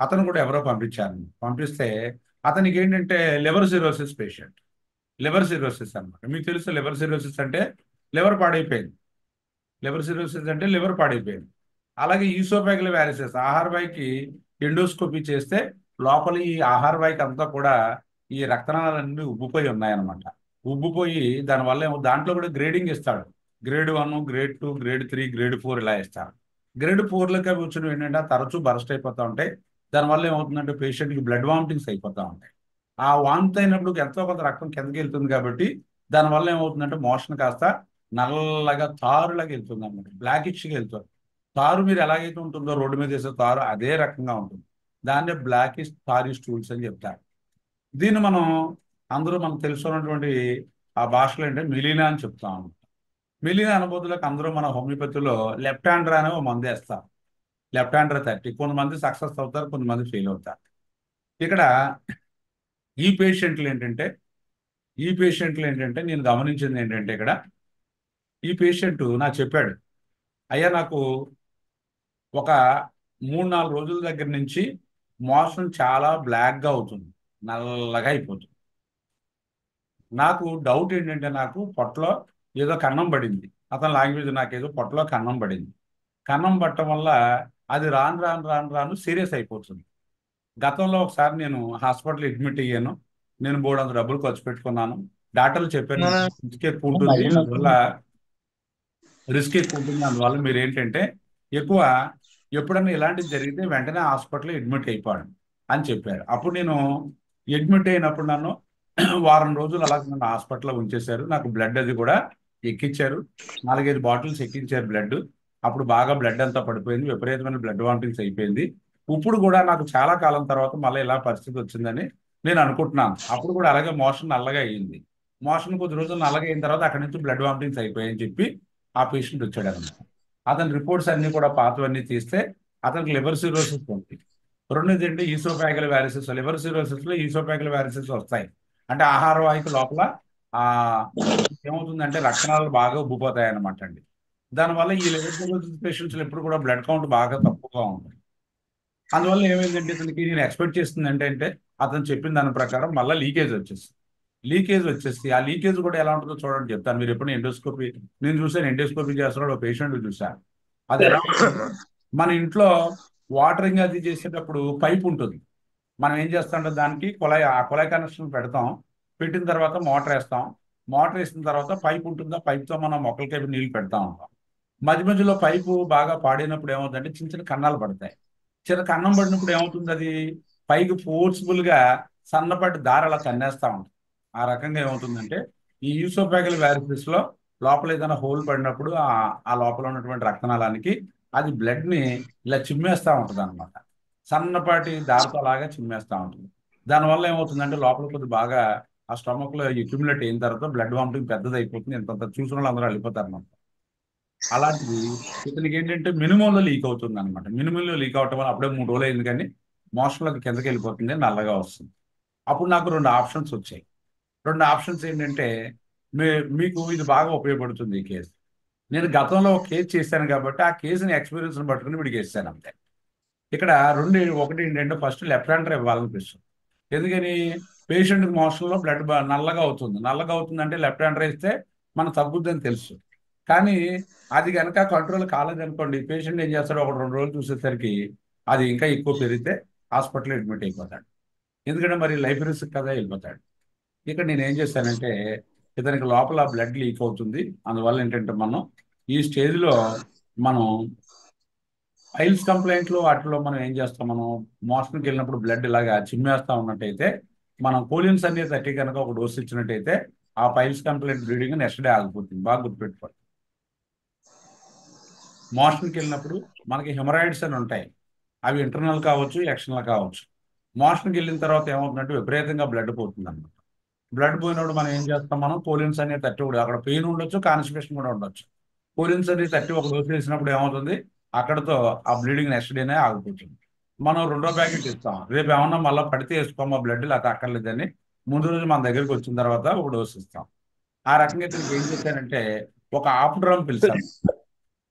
అతను కూడా ఎవరో పంపిస్తే అతనికి ఏంటంటే liver cirrhosis patient. Liver cirrhosis అనమాట. మీకు తెలుసు లివర్ సిరోసిస్ అంటే లివర్ పాడైపోయింది. అలాగే ఈసోఫాగల్ వారిసెస్, ఆహార వాయికి ఎండోస్కోపీ చేస్తే లోపల ఈ ఆహార వాయికి అంతా కూడా ఈ రక్తనాళాలన్నీ ఉబ్బిపోయి ఉన్నాయన్నమాట. ఉబ్బిపోయి దానివల్ల దాంట్లో కూడా గ్రేడింగ్ ఇస్తాడు. గ్రేడ్ 1, గ్రేడ్ 2, గ్రేడ్ 3, గ్రేడ్ 4 ఇలా ఇస్తారు. గ్రేడ్ 4లోకి అవి వచ్చినవి ఏంటంటే తరచూ బరస్ట్ అయిపోతూ ఉంటాయి. దానివల్ల ఏమవుతుందంటే పేషెంట్కి బ్లడ్ వామిటింగ్స్ అయిపోతూ ఉంటాయి. ఆ వామిట్ అయినప్పుడు ఎంతో కొంత రక్తం కిందకి వెళ్తుంది కాబట్టి దానివల్ల ఏమవుతుందంటే మోషన్ కాస్త నల్లగా తారులాగా వెళ్తుంది అనమాట, బ్లాకిష్గా వెళ్తుంది. తారు మీరు ఎలాగైతే ఉంటుందో రోడ్డు మీద వేసే తారు అదే రకంగా ఉంటుంది. దాన్నే బ్లాకిష్ తారీ స్టూల్స్ అని చెప్తారు. దీన్ని మనం అందరూ మనకు తెలుసుకున్నటువంటి ఆ భాషలో ఏంటంటే మిలీనా అని చెప్తాం అనమాట. మిలీనా అనుభూతులకు అందరూ మన హోమియోపతిలో లెఫ్ట్ హ్యాండర్ అనే ఒక మందు వేస్తారు. లెఫ్ట్ హ్యాండర్ 30, కొంతమంది సక్సెస్ అవుతారు, కొంతమంది ఫెయిల్ అవుతారు. ఇక్కడ ఈ పేషెంట్లు ఏంటంటే నేను గమనించింది ఏంటంటే ఇక్కడ ఈ పేషెంట్ నాకు చెప్పాడు, అయ్యా నాకు ఒక 3-4 రోజుల దగ్గర నుంచి మోషన్ చాలా బ్లాక్గా అవుతుంది, నల్లగా అయిపోతుంది. నాకు డౌట్ ఏంటంటే నాకు పొట్టలో ఏదో కన్నం పడింది. అతని లాంగ్వేజ్ నాకేదో పొట్టలో కన్నం పడింది. కన్నం పట్టడం వల్ల అది రాను సీరియస్ అయిపోతుంది. గతంలో ఒకసారి నేను హాస్పిటల్ అడ్మిట్ అయ్యాను. నేను బోర్డు డబ్బులు ఖర్చు పెట్టుకున్నాను. డాక్టర్లు చెప్పారు రిస్క్ ఎక్కువ ఉంటుంది, అందువల్ల మీరు ఏంటంటే ఎప్పుడన్నా ఇలాంటిది జరిగితే వెంటనే హాస్పిటల్ అడ్మిట్ అయిపోయాడు అని చెప్పారు. అప్పుడు నేను అడ్మిట్ అయినప్పుడు నన్ను వారం రోజులు అలాగే నన్ను హాస్పిటల్లో ఉంచేశారు. నాకు బ్లడ్ అది కూడా ఎక్కించారు, 4-5 బాటిల్స్ ఎక్కించారు బ్లడ్. అప్పుడు బాగా బ్లడ్ అంతా పడిపోయింది, విపరీతమైన బ్లడ్ వామిటింగ్స్ అయిపోయింది. ఇప్పుడు కూడా నాకు చాలా కాలం తర్వాత మళ్ళీ ఇలా పరిస్థితి వచ్చిందని నేను అనుకుంటున్నాను. అప్పుడు కూడా అలాగే మోషన్ నల్లగా అయ్యింది. మోషన్ కొద్ది రోజులు నల్లగా అయిన తర్వాత అక్కడి నుంచి బ్లడ్ వామిటింగ్స్ అయిపోయాయని చెప్పి ఆ పేషెంట్ వచ్చాడు అనమాట. అతని రిపోర్ట్స్ అన్ని కూడా పాతవన్నీ తీస్తే అతనికి లివర్ సిరోసిస్ ఉంది. రెండోది ఏంటి ఈసోఫాగల్ వ్యారిసిస్. లివర్ సిరోసిస్ లో ఈసోఫాగల్ వ్యారిసిస్ వస్తాయి అంటే ఆహార వాహిక లోపల ఏమవుతుందంటే రక్తనాళాలు బాగా ఉబ్బిపోతాయి అనమాట అండి. దానివల్ల ఈ లివర్ సిరోసిస్ పేషెంట్స్ ఎప్పుడు కూడా బ్లడ్ కౌంట్ బాగా తక్కువగా ఉంటుంది. అందువల్ల ఏమైందంటే ఇతనికి నేను ఎక్స్పెక్ట్ చేస్తుంది అంటే అతను చెప్పిన దాని ప్రకారం మళ్ళీ లీకేజ్ వచ్చేసి ఆ లీకేజ్ కూడా ఎలా ఉంటుందో చూడండి చెప్తాను. మీరు ఎప్పుడు ఎండోస్కోపీ నేను చూసాను, ఎండోస్కోపీ చేస్తున్నాడు ఒక పేషెంట్ చూసాను. అది ఎలా ఉంటుంది, మన ఇంట్లో వాటరింగ్ అది చేసేటప్పుడు పైప్ ఉంటుంది. మనం ఏం చేస్తామంటే దానికి ఆ కుళాయి కనెక్షన్ పెడతాం. పెట్టిన తర్వాత మోటార్ వేసిన తర్వాత పైప్ ఉంటుంది. ఆ పైప్తో మనం మొక్కలకి నీళ్ళు పెడతా ఉంటాం. మధ్యలో పైపు బాగా పాడినప్పుడు ఏమవుతుందంటే చిన్న చిన్న కన్నాలు పడతాయి. చిన్న కన్నం పడినప్పుడు ఏమవుతుంది, అది పైకి ఫోర్స్ఫుల్ గా సన్నపాటి దారి అలా తన్నేస్తా ఉంటుంది. ఆ రకంగా ఏమవుతుందంటే ఈ ఈసోఫాగల్ వ్యారిసిస్ లో లోపల ఏదైనా హోల్ పడినప్పుడు ఆ లోపల ఉన్నటువంటి రక్తనాళానికి అది బ్లడ్ ని ఇలా చిమ్మేస్తా ఉంటుంది అనమాట. సన్నపాటి దారితో లాగా చిమ్మేస్తా ఉంటుంది. దానివల్ల ఏమవుతుందంటే లోపల కొద్ది బాగా ఆ స్టమక్ లో అక్యుములేట్ అయిన తర్వాత బ్లడ్ వామిటింగ్ పెద్దది అయిపోతుంది. ఇంత చూసిన వాళ్ళు అందరూ వెళ్ళిపోతారు అనమాట. అలాంటిది ఇతనికి ఏంటంటే మినిమంలో లీక్ అవుతుంది అనమాట. మినిమంలో లీక్ అవటం వల్ల అప్పుడే 3 రోజులు అయింది కానీ మోషన్లోకి కిందకి వెళ్ళిపోతుంది, నల్లగా వస్తుంది. అప్పుడు నాకు 2 ఆప్షన్స్ వచ్చాయి. 2 ఆప్షన్స్ ఏంటంటే మీకు ఇది బాగా ఉపయోగపడుతుంది ఈ కేసు. నేను గతంలో ఒక కేసు చేశాను కాబట్టి ఆ కేసుని ఎక్స్పీరియన్స్ని పట్టుకుని వీడికి వేసాను అంతే. ఇక్కడ ఒకటి ఏంటంటే ఫస్ట్ లెఫ్ట్ హ్యాండర్ ఇవ్వాలనిపిస్తుంది. ఎందుకని పేషెంట్కి మోషన్లో బ్లడ్ నల్లగా అవుతుంది అంటే లెఫ్ట్ హ్యాండర్ ఇస్తే మనం తగ్గుద్దని తెలుసు. కానీ అది కనుక కంట్రోల్ కాలేదనుకోండి, పేషెంట్ ఏం చేస్తాడో 1-2 రోజులు చూసేసరికి అది ఇంకా ఎక్కువ పెరిగితే హాస్పిటల్లో అడ్మిట్ అయిపోతాడు. ఎందుకంటే మరి లైఫ్ రిస్క్ కదా, వెళ్ళిపోతాడు. ఇక్కడ నేను ఏం చేశానంటే ఇతనికి లోపల బ్లడ్ లీక్ అవుతుంది. అందువల్ల ఏంటంటే మనం ఈ స్టేజ్లో మనం పైల్స్ కంప్లైంట్లు వాటిలో మనం ఏం చేస్తాం, మనం మోషన్కి వెళ్ళినప్పుడు బ్లడ్ ఇలాగా చిమ్మేస్తా ఉన్నట్టయితే మనం కోలిన్స్ అనేది 30 కనుక ఒక డోస్ ఇచ్చినట్టయితే ఆ piles complaint bleeding next day ఆగిపోతుంది. బాగా గుర్తుపెట్టుకోండి. మోషన్కి వెళ్ళినప్పుడు మనకి హెమరాయిడ్స్ అని ఉంటాయి, అవి ఇంటర్నల్ కావచ్చు, ఎక్స్టర్నల్ కావచ్చు. మోషన్కి వెళ్ళిన తర్వాత ఏమవుతుందంటే విపరీతంగా బ్లడ్ పోతుంది అనమాట. బ్లడ్ పోయినప్పుడు మనం ఏం చేస్తాం, మనం కోలిన్స్ అనేది 30 అక్కడ పెయిన్ ఉండొచ్చు, కాన్స్టిపేషన్ కూడా ఉండొచ్చు. కోలిన్స్ అనేది 30 ఒక డోస్ వేసినప్పుడు ఏమవుతుంది, అక్కడతో ఆ బ్లీడింగ్ నెక్స్ట్ డేనే ఆగిపోతుంది. మనం 2వ ప్యాకెట్ ఇస్తాం, రేపు ఏమన్నా మళ్ళీ పడితే వేసుకోమా బ్లడ్ లేకపోతే అక్కర్లేదని ముందు రోజు మన దగ్గరికి వచ్చిన తర్వాత ఒక డోస్ ఇస్తాం. ఆ రకంగా ఇతనికి ఏం చేశానంటే ఒక హాఫ్ డ్రమ్ పిలిచాను.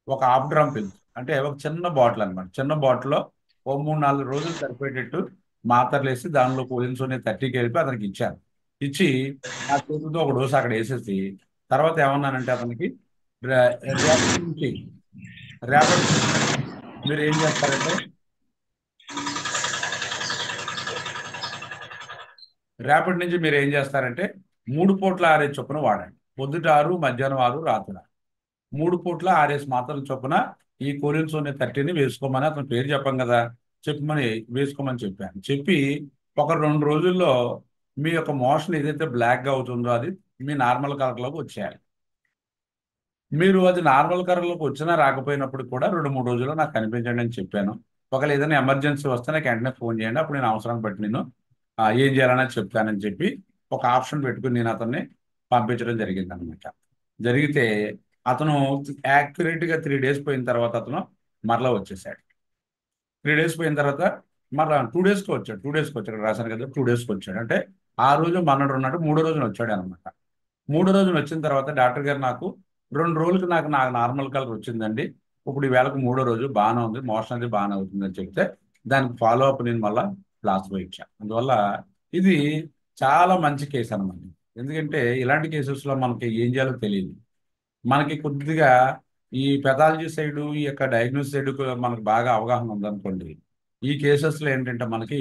ఒక హాఫ్ డ్రమ్ పిల్స్ అంటే ఒక చిన్న బాటిల్ అనమాట. చిన్న బాటిల్లో ఓ 3-4 రోజులు సరిపోయేటట్టు మాత్రలు వేసి దానిలో కోలిన్స్ 30 కలిపి అతనికి ఇచ్చాను. ఇచ్చి ఆ చేతులతో ఒక డోస్ అక్కడ వేసేసి తర్వాత ఏమన్నానంటే అతనికి రేపటి మీరు ఏం చేస్తారంటే రేపటి నుంచి మీరు ఏం చేస్తారంటే 3 పూట్ల 6 చొప్పున వాడండి. పొద్దుట 6, మధ్యాహ్నం 6, రాత్రి 3 పూట్ల 6 మాత్రల చొప్పున ఈ కోలిన్స్ 30ని వేసుకోమని అతను పేరు చెప్పాం కదా, చెప్పమని వేసుకోమని చెప్పాను. చెప్పి ఒక 2 రోజుల్లో మీ యొక్క మోషన్ ఏదైతే బ్లాక్గా అవుతుందో అది మీ నార్మల్ కలర్లోకి వచ్చేయాలి. మీరు అది నార్మల్ కలర్లోకి వచ్చినా రాకపోయినప్పుడు కూడా 2-3 రోజుల్లో నాకు కనిపించండి అని చెప్పాను. ఒకవేళ ఏదైనా ఎమర్జెన్సీ వస్తే నాకు వెంటనే ఫోన్ చేయండి, అప్పుడు నేను అవసరాన్ని బట్టి నేను ఏం చేయాలనేది చెప్తానని చెప్పి ఒక ఆప్షన్ పెట్టుకుని నేను అతన్ని పంపించడం జరిగింది అనమాట. జరిగితే అతను యాక్యురేట్గా 3 డేస్ పోయిన తర్వాత అతను మరలా వచ్చేసాడు. 3 డేస్ పోయిన తర్వాత మరలా 2 డేస్కి వచ్చాడు. 2 డేస్కి వచ్చాడు, రాశాను కదా 2 డేస్కి వచ్చాడు. అంటే ఆ రోజు మన్నాడు ఉన్నాడు, 3వ రోజున వచ్చాడు అనమాట. 3వ రోజున వచ్చిన తర్వాత డాక్టర్ గారు నాకు 2 రోజులకి నాకు నార్మల్ కలర్ వచ్చిందండి, ఇప్పుడు ఈ వేళకు 3వ రోజు బాగానే ఉంది, మోషన్ అది బాగానే అవుతుందని చెప్తే దానికి ఫాలో అప్ నేను మళ్ళీ ప్లాస్బో ఇచ్చాను. అందువల్ల ఇది చాలా మంచి కేసు అనమాట. ఎందుకంటే ఇలాంటి కేసెస్లో మనకి ఏం చేయాలో తెలియదు. మనకి కొద్దిగా ఈ పెథాలజీ సైడ్, ఈ యొక్క డయాగ్నోస్ సైడ్ మనకు బాగా అవగాహన ఉందనుకోండి, ఈ కేసెస్లో ఏంటంటే మనకి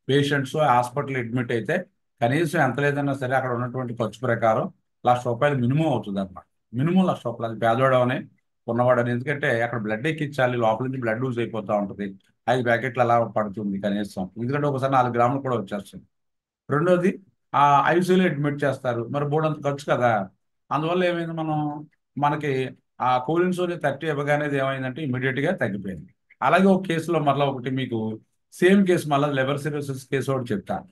పేషెంట్స్ హాస్పిటల్ అడ్మిట్ అయితే కనీసం ఎంత లేదన్నా సరే అక్కడ ఉన్నటువంటి ఖర్చు ప్రకారం ₹1,00,000 మినిమం అవుతుంది అనమాట. మినిమం ₹1,00,000. అది పేదవాడని ఉన్నవాడని, ఎందుకంటే అక్కడ బ్లడ్ ఎక్కించాలి, లోపల నుంచి బ్లడ్ లూజ్ అయిపోతూ ఉంటుంది. 5 ప్యాకెట్లు అలా పడుతుంది కనీసం, ఎందుకంటే ఒకసారి 4 గ్రాములు కూడా వచ్చేస్తుంది. రెండోది ఆ ఐసీయూలో అడ్మిట్ చేస్తారు, మరి బోర్డంత ఖర్చు కదా. అందువల్ల ఏమైంది, మనకి ఆ కోలిన్సోని 30 ఇవ్వగానే ఏమైందంటే ఇమీడియట్గా తగ్గిపోయింది. అలాగే ఒక కేసులో మళ్ళీ ఒకటి మీకు సేమ్ కేసు మళ్ళీ లివర్ సిరోసిస్ కేసు ఒకటి చెప్తాను.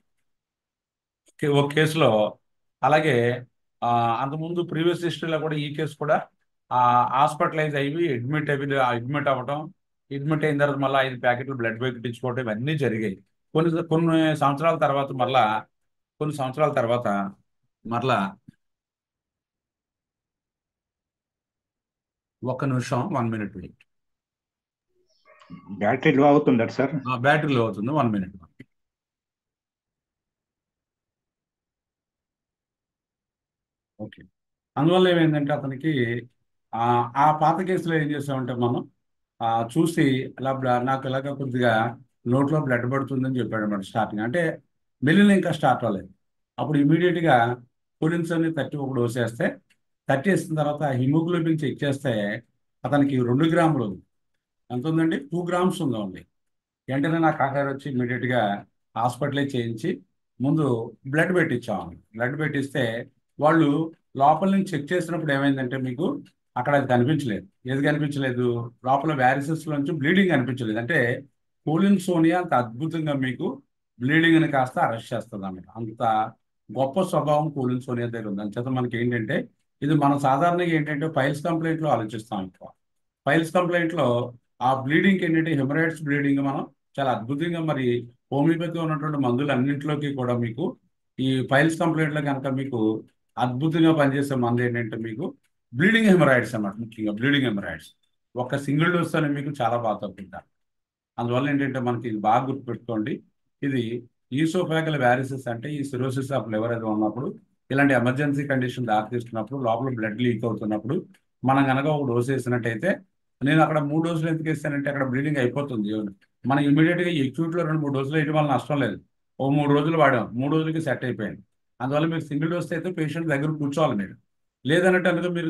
ఒక కేసులో అలాగే అంతకుముందు ప్రీవియస్ హిస్టరీలో కూడా ఈ కేసు కూడా హాస్పిటలైజ్ అయ్యి అడ్మిట్ అవ్వటం, అడ్మిట్ అయిన తర్వాత మళ్ళీ 5 ప్యాకెట్లు బ్లడ్ ఎక్కించుకోవటం ఇవన్నీ జరిగాయి. కొన్ని సంవత్సరాల తర్వాత మరలా ఒక్క నిమిషం, 1 మినిట్ వెయిట్. బ్యాటరీ లో అవుతుందా సార్? బ్యాటరీ లో అవుతుంది, 1 మినిట్. ఓకే. అందువల్ల ఏమైందంటే అతనికి ఆ పాత కేసులో ఏం చేసామంటే మనం చూసి నాకు ఇలాగ కొద్దిగా నోట్లో బ్లడ్ పడుతుందని చెప్పాడు అన్నమాట స్టార్టింగ్. అంటే మెల్లిన ఇంకా స్టార్ట్ అవ్వలేదు. అప్పుడు ఇమీడియట్గా కొలిన్స్ అని 31 డోస్ వేస్తే, 30 వేసిన తర్వాత హిమోగ్లోబిన్ చెక్ చేస్తే అతనికి 2 గ్రాములు ఎంత ఉందండి, 2 గ్రామ్స్ ఉందండి. వెంటనే నాకు కాకారు వచ్చి ఇమీడియట్గా హాస్పిటలైజ్ చేయించి ముందు బ్లడ్ పెట్టించాము. బ్లడ్ పెట్టిస్తే వాళ్ళు లోపల నుంచి చెక్ చేసినప్పుడు ఏమైందంటే మీకు అక్కడ అది కనిపించలేదు. ఏది కనిపించలేదు, లోపల వ్యారిసెస్ నుంచి బ్లీడింగ్ కనిపించలేదు. అంటే కోలిన్సోనియా అంత అద్భుతంగా మీకు బ్లీడింగ్ని కాస్త అరెస్ట్ చేస్తుంది అన్నమాట. అంత గొప్ప స్వభావం కోలిన్సోనియా దగ్గర ఉంది. అంచేత మనకి ఏంటంటే ఇది మనం సాధారణంగా ఏంటంటే ఫైల్స్ కంప్లైంట్లో ఆలోచిస్తాం. ఎక్కువ ఫైల్స్ కంప్లైంట్లో ఆ బ్లీడింగ్ ఏంటంటే హెమరాయిడ్స్ బ్లీడింగ్ మనం చాలా అద్భుతంగా మరి హోమియోపతి ఉన్నటువంటి మందులు అన్నింటిలోకి కూడా మీకు ఈ ఫైల్స్ కంప్లైంట్లో కనుక మీకు అద్భుతంగా పనిచేసే మందు ఏంటంటే మీకు బ్లీడింగ్ హెమరాయిడ్స్ అన్నమాట. ముఖ్యంగా బ్లీడింగ్ హెమరాయిడ్స్ ఒక సింగిల్ డోస్తోనే మీకు చాలా బాగా తగ్గుతుంటారు. అందువల్ల ఏంటంటే మనకి ఇది బాగా గుర్తుపెట్టుకోండి, ఇది ఈసోఫాగల్ వ్యారిసెస్ అంటే ఈ సిరోసిస్ ఆఫ్ లివర్ అది ఉన్నప్పుడు, ఇలాంటి ఎమర్జెన్సీ కండిషన్ దారితీస్తున్నప్పుడు, లోపల బ్లడ్ లీక్ అవుతున్నప్పుడు మనం కనుక ఒక డోస్ వేసినట్టయితే, నేను అక్కడ 3 డోసులు ఎందుకు వేస్తానంటే అక్కడ బ్లీడింగ్ అయిపోతుంది. మనం ఇమీడియట్గా ఎక్యూట్లో 2-3 డోసులు వేయడం వల్ల నష్టం లేదు. ఓ 3 రోజులు వాడాం, 3 రోజులకి సెట్ అయిపోయింది. అందువల్ల మీరు సింగిల్ డోస్ అయితే పేషెంట్ దగ్గర కూర్చోవాలి మీరు. లేదన్నట్టు అనుకో మీరు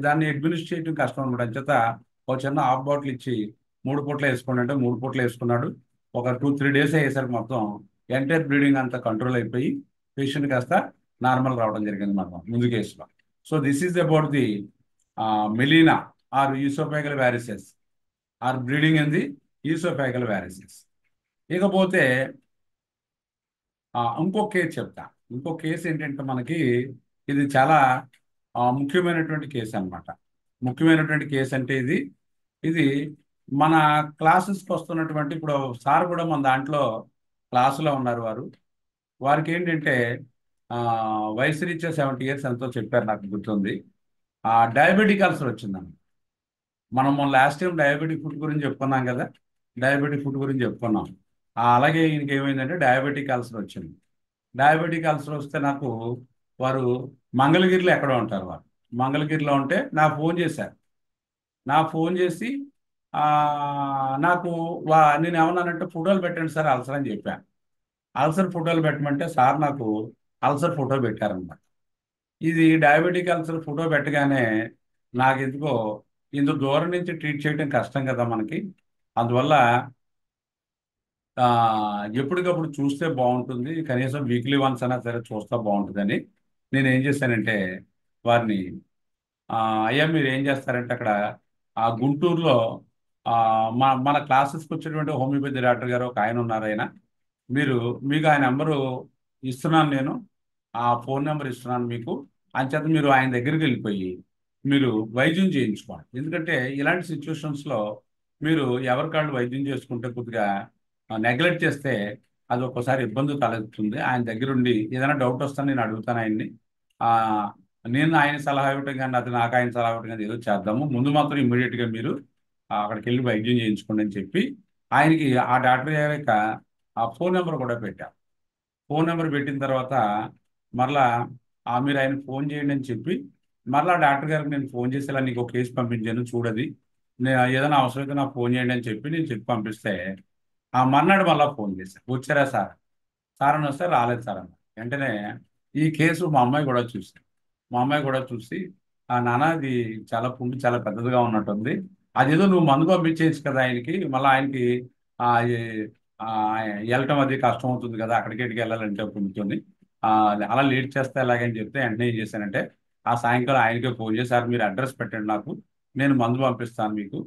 దాన్ని అడ్మినిస్ట్రేట్ చేయడం కష్టం అనమాట. అంచేత ఒక చిన్న హాఫ్ బాటిల్ ఇచ్చి 3 పూట్ల వేసుకోండి అంటే 3 పూట్ల వేసుకున్నాడు. ఒక 2-3 డేస్ అయ్యేసరికి మొత్తం ఎంటైర్ బ్లీడింగ్ అంతా కంట్రోల్ అయిపోయి పేషెంట్ కాస్త నార్మల్ రావడం జరిగింది మనం ముందు కేసులో. So this is about the melena or oesophageal varices or bleeding in the oesophageal varices. ఇకపోతే ఇంకో కేసు చెప్తా. ఇంకో కేసు ఏంటంటే మనకి ఇది చాలా ముఖ్యమైనటువంటి కేసు అనమాట. ముఖ్యమైనటువంటి కేసు అంటే ఇది మన క్లాసెస్కి వస్తున్నటువంటి, ఇప్పుడు సార్ కూడా మన దాంట్లో క్లాసులో ఉన్నారు. వారికి ఏంటంటే వయసు రీత్యా 70 years ఎంతో చెప్పారు, నాకు గుర్తుంది. డయాబెటిక్ అల్సర్ వచ్చిందన్నమాట. మనం లాస్ట్ టైం డయాబెటిక్ ఫుడ్ గురించి చెప్పుకున్నాం కదా, డయాబెటిక్ ఫుడ్ గురించి చెప్పుకున్నాం. అలాగే ఈయనకి ఏమైందంటే డయాబెటిక్ అల్సర్ వచ్చింది. డయాబెటిక్ అల్సర్ వస్తే నాకు వారు మంగళగిరిలో ఎక్కడో ఉంటారు. వారు మంగళగిరిలో ఉంటే నాకు ఫోన్ చేశారు. ఫోన్ చేసి నాకు నేను ఏమన్నానంటే ఫోటోలు పెట్టండి సార్ అల్సర్ అని చెప్పాను. అల్సర్ ఫోటోలు పెట్టమంటే సార్ నాకు అల్సర్ ఫోటో పెట్టారనమాట. ఇది డయాబెటిక్ అల్సర్ ఫోటో పెట్టగానే నాకు ఎందుకో ఇంత దూరం నుంచి ట్రీట్ చేయడం కష్టం కదా మనకి. అందువల్ల ఎప్పటికప్పుడు చూస్తే బాగుంటుంది, కనీసం వీక్లీ వన్స్ అయినా సరే చూస్తే బాగుంటుందని నేను ఏం చేశానంటే వారిని ఆ, అయ్యా మీరు ఏం చేస్తారంటే అక్కడ ఆ గుంటూరులో మన క్లాసెస్కి వచ్చేటువంటి హోమియోపతి డాక్టర్ గారు ఒక ఆయన ఉన్నారు. ఆయన మీరు మీకు ఆయన నెంబరు ఇస్తున్నాను, నేను ఆ ఫోన్ నెంబర్ ఇస్తున్నాను మీకు. అంచేత మీరు ఆయన దగ్గరికి వెళ్ళిపోయి మీరు వైద్యం చేయించుకోండి. ఎందుకంటే ఇలాంటి సిచ్యువేషన్స్లో మీరు ఎవరికాళ్ళు వైద్యం చేసుకుంటే కొద్దిగా నెగ్లెక్ట్ చేస్తే అది ఒక్కోసారి ఇబ్బంది తలెత్తుతుంది. ఆయన దగ్గరుండి ఏదైనా డౌట్ వస్తే నేను అడుగుతాను ఆయన్ని. ఆ, నేను ఆయన సలహా ఇవ్వటం కానీ అది నాకు ఆయన సలహా ఇవ్వటం కానీ ఏదో చేద్దాము. ముందు మాత్రం ఇమ్మీడియట్గా మీరు అక్కడికి వెళ్ళి వైద్యం చేయించుకోండి అని చెప్పి ఆయనకి ఆ డాక్టర్ గారి యొక్క ఆ ఫోన్ నెంబర్ కూడా పెట్టాం. ఫోన్ నెంబర్ పెట్టిన తర్వాత మరలా మీరు ఆయన ఫోన్ చేయండి అని చెప్పి మరలా డాక్టర్ గారికి నేను ఫోన్ చేసి ఇలా నీకు ఒక కేసు పంపించాను చూడది, నేను ఏదైనా అవసరమైతే నాకు ఫోన్ చేయండి అని చెప్పి నేను చెప్పి పంపిస్తే ఆ మర్నాడు మళ్ళీ ఫోన్ చేశాను. వచ్చారా సార్? సార్ అని వస్తే రాలేదు సార్ అన్న. వెంటనే ఈ కేసు మా అమ్మాయి కూడా చూసింది. మా అమ్మాయి కూడా చూసి నాన్న ఇది చాలా పుండు చాలా పెద్దదిగా ఉన్నట్టుంది, అదేదో నువ్వు మందు పంపించేయచ్చు కదా ఆయనకి, మళ్ళీ ఆయనకి ఆ, ఈ- ఆ, వెళ్ళటం అది కష్టం అవుతుంది కదా, అక్కడికి ఇక్కడికి వెళ్ళాలంటే పుండుతుంది, అలా లేట్ చేస్తే ఎలాగని చెప్తే వెంటనే ఏం చేశానంటే ఆ సాయంకాలం ఆయనకే ఫోన్ చేసి సార్ మీరు అడ్రస్ పెట్టండి నాకు, నేను మందు పంపిస్తాను మీకు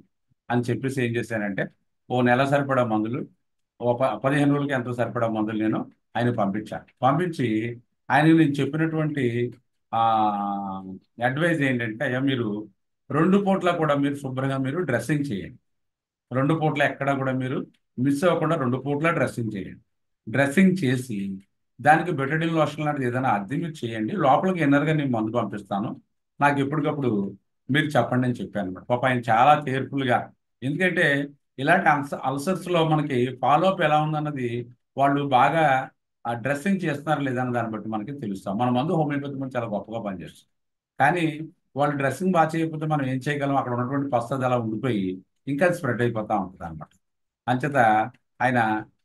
అని చెప్పేసి ఏం చేశానంటే ఓ నెల సరిపడా మందులు, 15 రోజులకి ఎంతో సరిపడా మందులు నేను ఆయన పంపించాను. పంపించి ఆయన నేను చెప్పినటువంటి ఆ అడ్వైజ్ ఏంటంటే అయ్యా మీరు 2 పూట్ల కూడా మీరు శుభ్రంగా మీరు డ్రెస్సింగ్ చేయండి. 2 పూట్ల ఎక్కడ కూడా మీరు మిస్ అవ్వకుండా 2 పూట్ల డ్రెస్సింగ్ చేయండి. డ్రెస్సింగ్ చేసి దానికి బెటడిన్ లోషన్ లాంటిది ఏదైనా అద్దె మీరు చేయండి, లోపలికి ఇన్నర్గా నేను మందు పంపిస్తాను, నాకు ఎప్పటికప్పుడు మీరు చెప్పండి అని చెప్పాను అనమాట. పాప ఆయన చాలా కేర్ఫుల్గా, ఎందుకంటే ఇలాంటి అల్సర్స్లో మనకి ఫాలోఅప్ ఎలా ఉందన్నది వాళ్ళు బాగా ఆ డ్రెస్సింగ్ చేస్తున్నారు లేదన్న దాన్ని బట్టి మనకి తెలుస్తాం. మన మందు హోమియోపతి మందు చాలా గొప్పగా పనిచేస్తుంది, కానీ వాళ్ళు డ్రెస్సింగ్ బాగా చేయకపోతే మనం ఏం చేయగలం? అక్కడ ఉన్నటువంటి పస్తది అలా ఉండిపోయి ఇంకా స్ప్రెడ్ అయిపోతూ ఉంటుంది అనమాట. అంచేత ఆయన